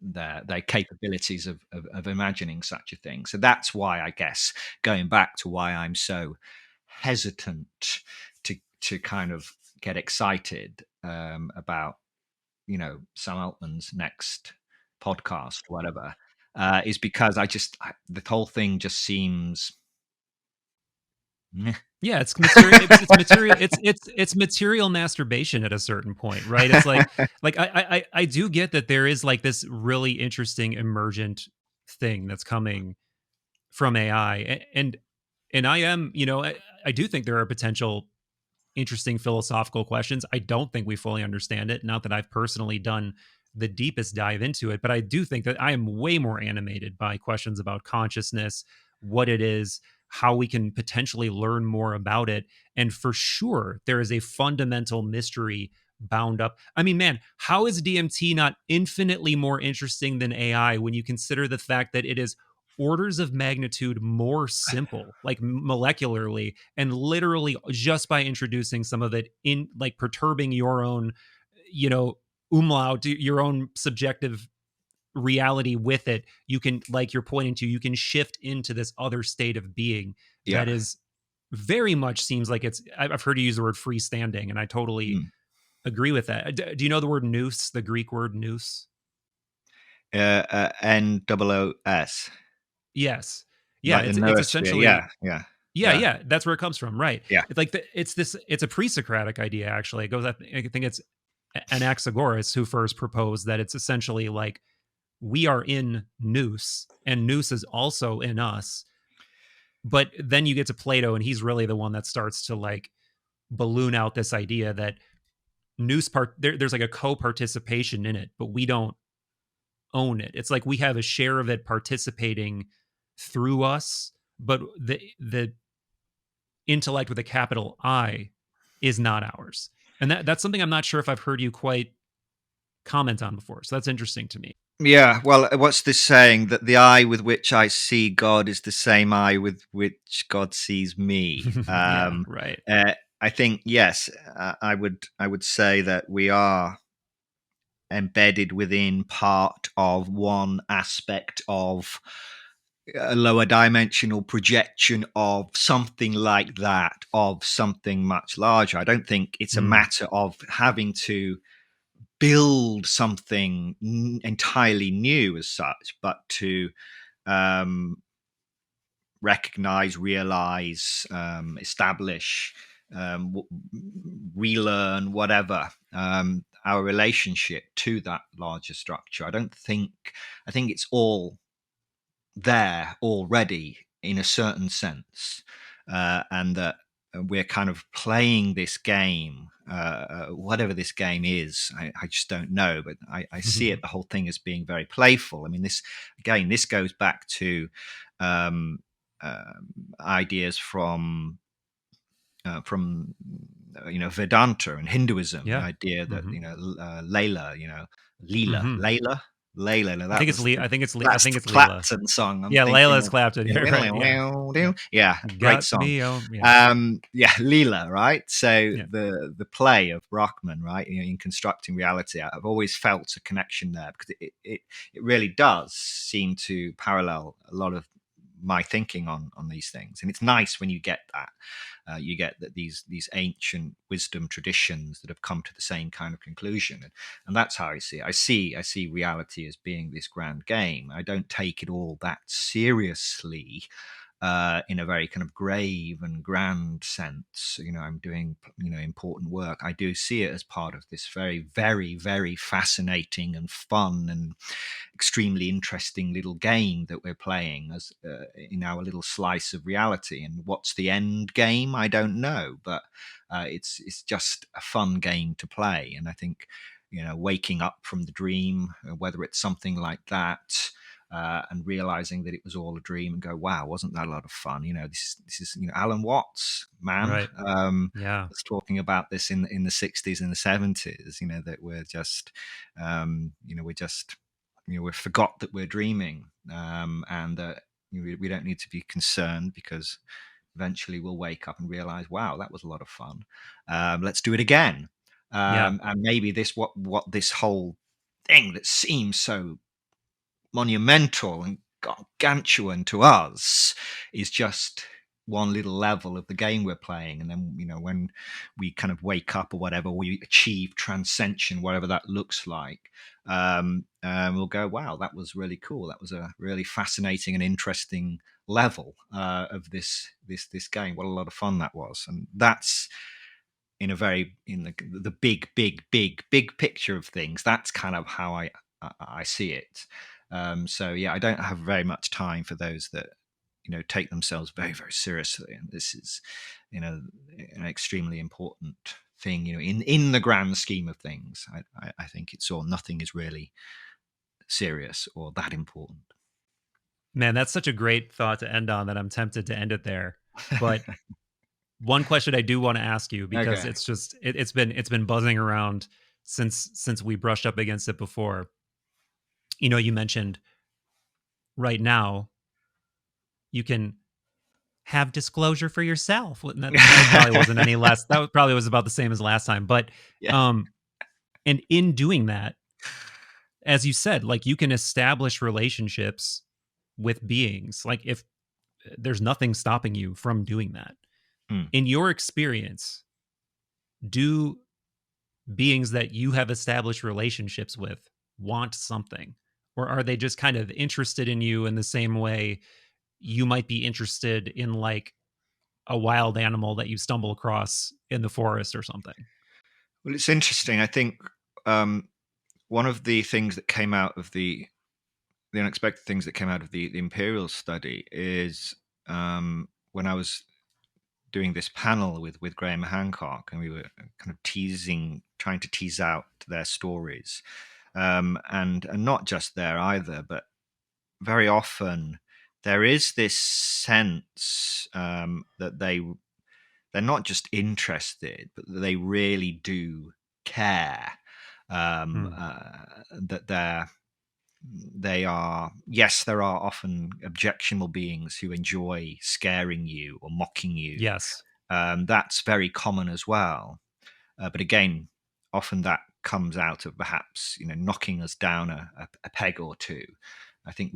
their capabilities of imagining such a thing. So that's why, I guess, going back to why I'm so hesitant to kind of get excited about Sam Altman's next podcast, whatever, is because the whole thing just seems yeah, it's material. It's material. It's material masturbation at a certain point, right? It's like I do get that there is like this really interesting emergent thing that's coming from AI, and I am, I do think there are potential interesting philosophical questions. I don't think we fully understand it. Not that I've personally done the deepest dive into it, but I do think that I am way more animated by questions about consciousness, what it is, how we can potentially learn more about it. And for sure, there is a fundamental mystery bound up. I mean, man, how is DMT not infinitely more interesting than AI when you consider the fact that it is orders of magnitude more simple, like molecularly, and literally just by introducing some of it in, like perturbing your own, umlaut, your own subjective reality with it, you can, like you're pointing to, you can shift into this other state of being yeah. that is very much seems like it's, I've heard you use the word freestanding, and I totally agree with that. Do you know the word nous, the Greek word nous? NOOS. Yes. Yeah, Like the it's noosphere. essentially, Yeah. yeah, that's where it comes from, right? Yeah. It's like it's a pre-Socratic idea, actually. It goes, I think it's Anaxagoras who first proposed that it's essentially like we are in nous, and nous is also in us. But then you get to Plato, and he's really the one that starts to like balloon out this idea that there's like a co-participation in it, but we don't own it. It's like we have a share of it participating through us, but the intellect with a capital I is not ours. And that's something I'm not sure if I've heard you quite comment on before. So that's interesting to me. Yeah, well, what's this saying, that the eye with which I see God is the same eye with which God sees me? Yeah, right. I think, yes, I would say that we are embedded within part of one aspect of a lower dimensional projection of something like that, of something much larger. I don't think it's a matter of having to build something entirely new as such, but to recognize, realize, establish, relearn, whatever, our relationship to that larger structure. I think it's all there already in a certain sense, and that we're kind of playing this game, whatever this game is. I just don't know, but I see it, the whole thing, as being very playful. I mean, this goes back to ideas from Vedanta and Hinduism. Yeah. The idea that Layla, Mhm. Layla. I That think it's was Lee. I think it's Lee. I that's think the it's Leela. Clapton song. I'm Yeah, thinking Layla's of. Clapton. You're right. Yeah. Yeah, great Got song. me. Oh, yeah. Leela, right? So Yeah. the play of Brockman, right? In constructing reality, I've always felt a connection there, because it really does seem to parallel a lot of my thinking on these things, and it's nice when you get that. You get that these ancient wisdom traditions that have come to the same kind of conclusion, and that's how I see it. I see reality as being this grand game. I don't take it all that seriously, in a very kind of grave and grand sense. I'm doing, important work. I do see it as part of this very, very, very fascinating and fun and extremely interesting little game that we're playing as in our little slice of reality. And what's the end game? I don't know, but it's just a fun game to play. And I think, waking up from the dream, whether it's something like that, and realizing that it was all a dream, and go, wow, wasn't that a lot of fun? This is Alan Watts, man. Right. Yeah. Was talking about this in the 60s and the 70s. That we're just, we forgot that we're dreaming, and that we don't need to be concerned, because eventually we'll wake up and realize, wow, that was a lot of fun. Let's do it again. Yeah. And maybe what this whole thing that seems so monumental and gargantuan to us is just one little level of the game we're playing. And then, when we kind of wake up or whatever, we achieve transcension, whatever that looks like, we'll go, wow, that was really cool. That was a really fascinating and interesting level of this game. What a lot of fun that was. And that's in the big picture of things. That's kind of how I see it. So yeah, I don't have very much time for those that take themselves very, very seriously, and this is an extremely important thing. In the grand scheme of things, I think it's all, nothing is really serious or that important. Man, that's such a great thought to end on that I'm tempted to end it there. But one question I do want to ask you, because Okay. it's just it's been buzzing around since we brushed up against it before. You mentioned right now you can have disclosure for yourself. That probably wasn't any less. That probably was about the same as last time. But Yeah. and in doing that, as you said, like, you can establish relationships with beings. Like, if there's nothing stopping you from doing that. Mm. In your experience, do beings that you have established relationships with want something? Or are they just kind of interested in you in the same way you might be interested in, like, a wild animal that you stumble across in the forest or something? Well, it's interesting. I think one of the things that came out of the unexpected things that came out of the Imperial study is, when I was doing this panel with Graham Hancock, and we were kind of trying to tease out their stories, and not just there either, but very often there is this sense that they're not just interested, but that they really do care. Hmm. That they are, yes, there are often objectionable beings who enjoy scaring you or mocking you. Yes. That's very common as well. But again, often that comes out of perhaps knocking us down a peg or two. I think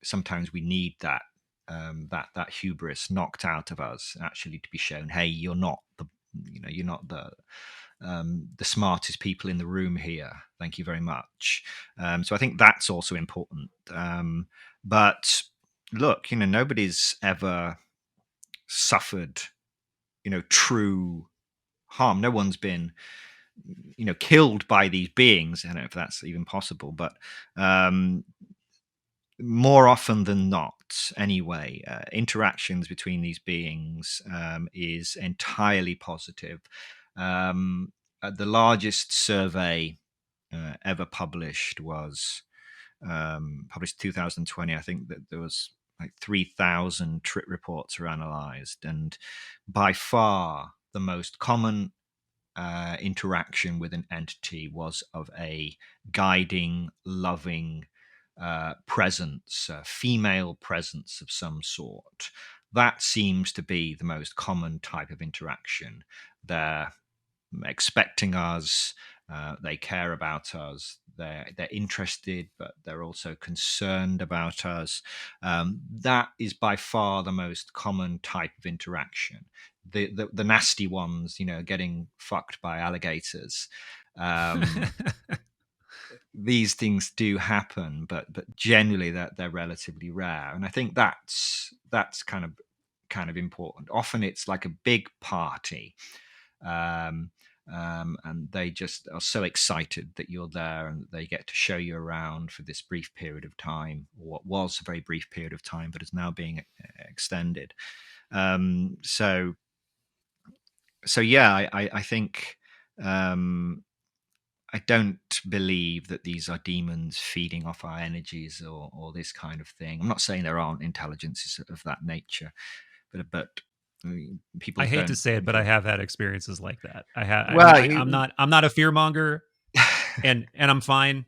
sometimes we need that, that hubris knocked out of us, actually, to be shown, hey, you're not the smartest people in the room here. Thank you very much. So I think that's also important. But look, nobody's ever suffered, true harm. No one's been, killed by these beings. I don't know if that's even possible, but more often than not, anyway, interactions between these beings is entirely positive. The largest survey ever published was published 2020. I think that there was like 3,000 trip reports were analyzed, and by far the most common interaction with an entity was of a guiding, loving presence, female presence of some sort. That seems to be the most common type of interaction. They're expecting us, they care about us, they're interested, but they're also concerned about us. That is by far the most common type of interaction. The nasty ones, getting fucked by alligators. These things do happen, but generally that they're relatively rare, and I think that's kind of kind of important. Often it's like a big party. And they just are so excited that you're there, and they get to show you around for this brief period of time, or what was a very brief period of time, but is now being extended. So yeah, I think I don't believe that these are demons feeding off our energies or this kind of thing. I'm not saying there aren't intelligences of that nature, but people I hate don't. to say it, but I have had experiences like that. Well, I'm not a fear monger, and I'm fine.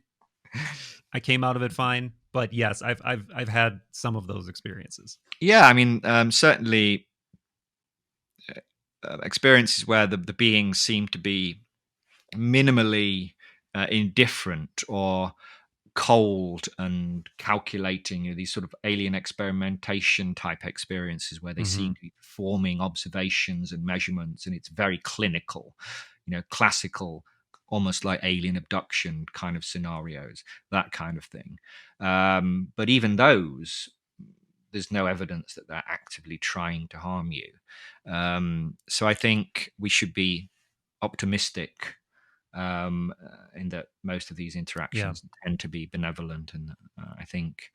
I came out of it fine, but yes, I've had some of those experiences. Yeah, I mean, certainly experiences where the beings seem to be minimally indifferent or cold and calculating, these sort of alien experimentation type experiences where they seem to be performing observations and measurements, and it's very clinical, classical, almost like alien abduction kind of scenarios, that kind of thing. But even those, there's no evidence that they're actively trying to harm you. So I think we should be optimistic in that most of these interactions tend to be benevolent, and I think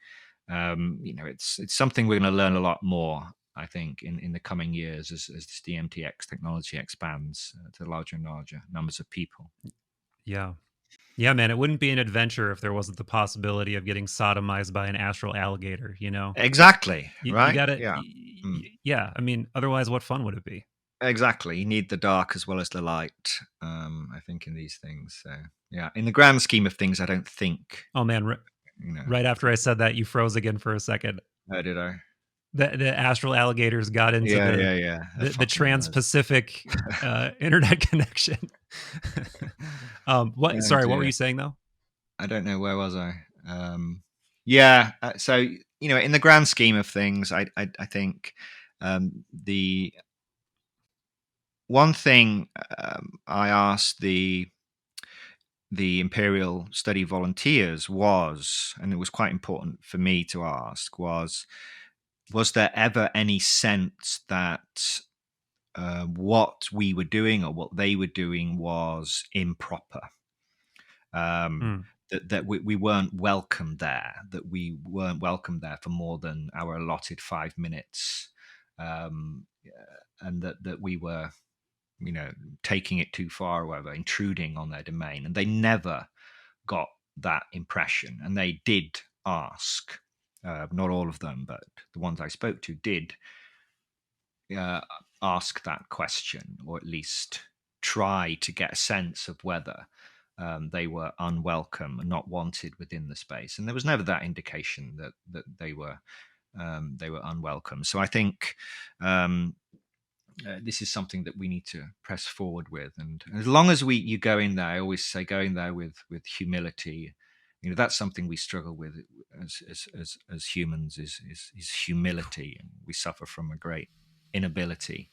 it's something we're going to learn a lot more. I think in the coming years as this DMTx technology expands to larger and larger numbers of people. Yeah, man. It wouldn't be an adventure if there wasn't the possibility of getting sodomized by an astral alligator. Exactly. You Right. gotta. Yeah. Yeah. I mean, otherwise, what fun would it be? Exactly. You need the dark as well as the light, I think, in these things. So, yeah, in the grand scheme of things, I don't think. Oh man, right after I said that, you froze again for a second. Oh, did I? The astral alligators got into the trans-Pacific internet connection. What? Yeah, sorry, what were you saying though? I don't know. Where was I? Yeah. So in the grand scheme of things, I think the one thing I asked the Imperial study volunteers was, and it was quite important for me to ask, was there ever any sense that what we were doing or what they were doing was improper? That we weren't welcome there, for more than our allotted 5 minutes, and that we were taking it too far or whatever, intruding on their domain. And they never got that impression. And they did ask, not all of them, but the ones I spoke to did ask that question, or at least try to get a sense of whether they were unwelcome and not wanted within the space. And there was never that indication that they were unwelcome. So I think this is something that we need to press forward with, and as long as you go in there, I always say, go in there with humility. That's something we struggle with as humans is humility, and we suffer from a great inability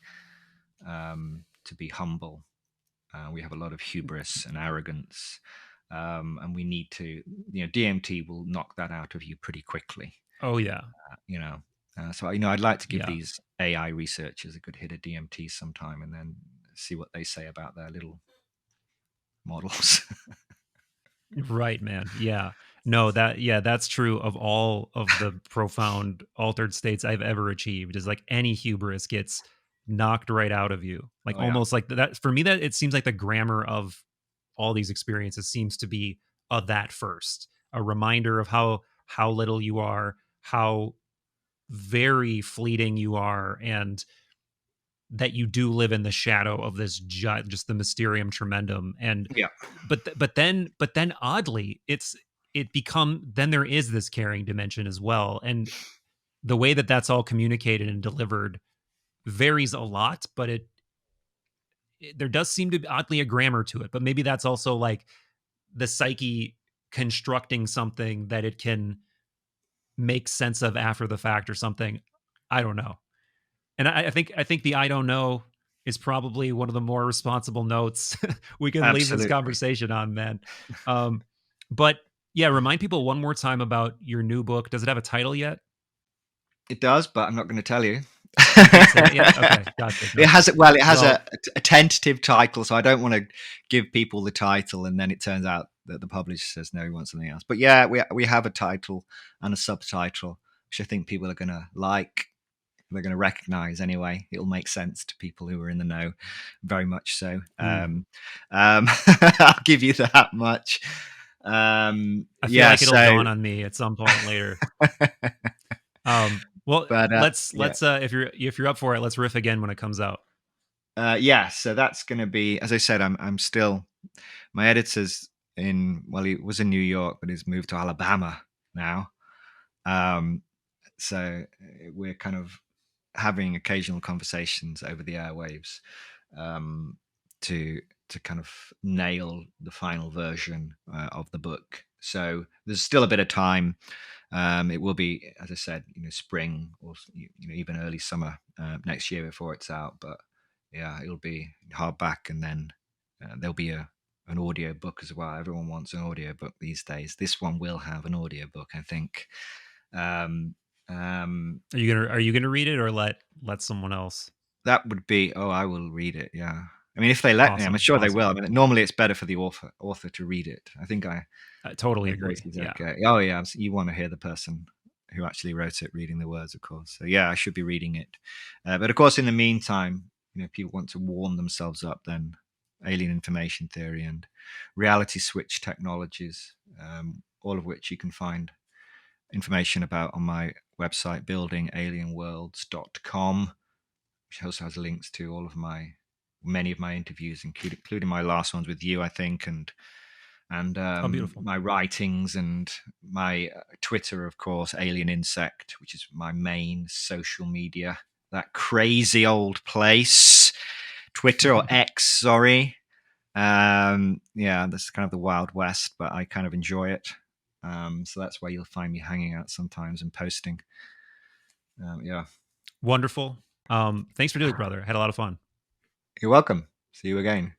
to be humble. We have a lot of hubris and arrogance, and we need to. DMT will knock that out of you pretty quickly. Oh yeah. So I'd like to give these AI researchers a good hit of DMT sometime, and then see what they say about their little models. Right, man. Yeah. No, that's true of all of the profound altered states I've ever achieved. Is like any hubris gets knocked right out of you. Like almost like that. For me, that it seems like the grammar of all these experiences seems to be that first, a reminder of how little you are, how very fleeting you are, and that you do live in the shadow of this just the mysterium tremendum. And but then oddly then there is this carrying dimension as well, and the way that that's all communicated and delivered varies a lot, but there does seem to be oddly a grammar to it. But maybe that's also like the psyche constructing something that it can make sense of after the fact or something. I don't know. And I think the I don't know is probably one of the more responsible notes we can leave this conversation on, man. But yeah, remind people one more time about your new book. Does it have a title yet? It does, but I'm not going to tell you. Can't say that yet. Okay, gotcha. It has Well, a tentative title, so I don't want to give people the title and then it turns out that the publisher says no, he wants something else. But yeah, we have a title and a subtitle, which I think people are going to like. They're going to recognize anyway. It'll make sense to people who are in the know, very much so. I'll give you that much. I feel like it'll dawn on me at some point later. Well, but let's if you're up for it, let's riff again when it comes out. Yeah, so that's going to be, as I said, I'm still, my editor's he was in New York, but he's moved to Alabama now. So we're kind of having occasional conversations over the airwaves to kind of nail the final version of the book. So there's still a bit of time. It will be, as I said, spring or even early summer next year before it's out. But yeah, it'll be hardback, and then there'll be an audio book as well. Everyone wants an audio book these days. This one will have an audio book, I think. Are you gonna read it or let someone else? That would be. Oh, I will read it. Yeah. I mean, if they let me, I'm sure they will. I mean, normally it's better for the author to read it. I think I totally agree. Yeah. Okay. Oh yeah, you want to hear the person who actually wrote it reading the words, of course. So yeah, I should be reading it. But of course, in the meantime, people want to warm themselves up. Then alien information theory and reality switch technologies, all of which you can find information about on my website, buildingalienworlds.com, which also has links to many of my interviews, including my last ones with you, I think, and my writings and my Twitter, of course, Alien Insect, which is my main social media. That crazy old place, Twitter or X, sorry. Yeah, this is kind of the Wild West, but I kind of enjoy it. So that's where you'll find me hanging out sometimes and posting. Yeah. Wonderful. Thanks for doing it, brother. I had a lot of fun. You're welcome. See you again.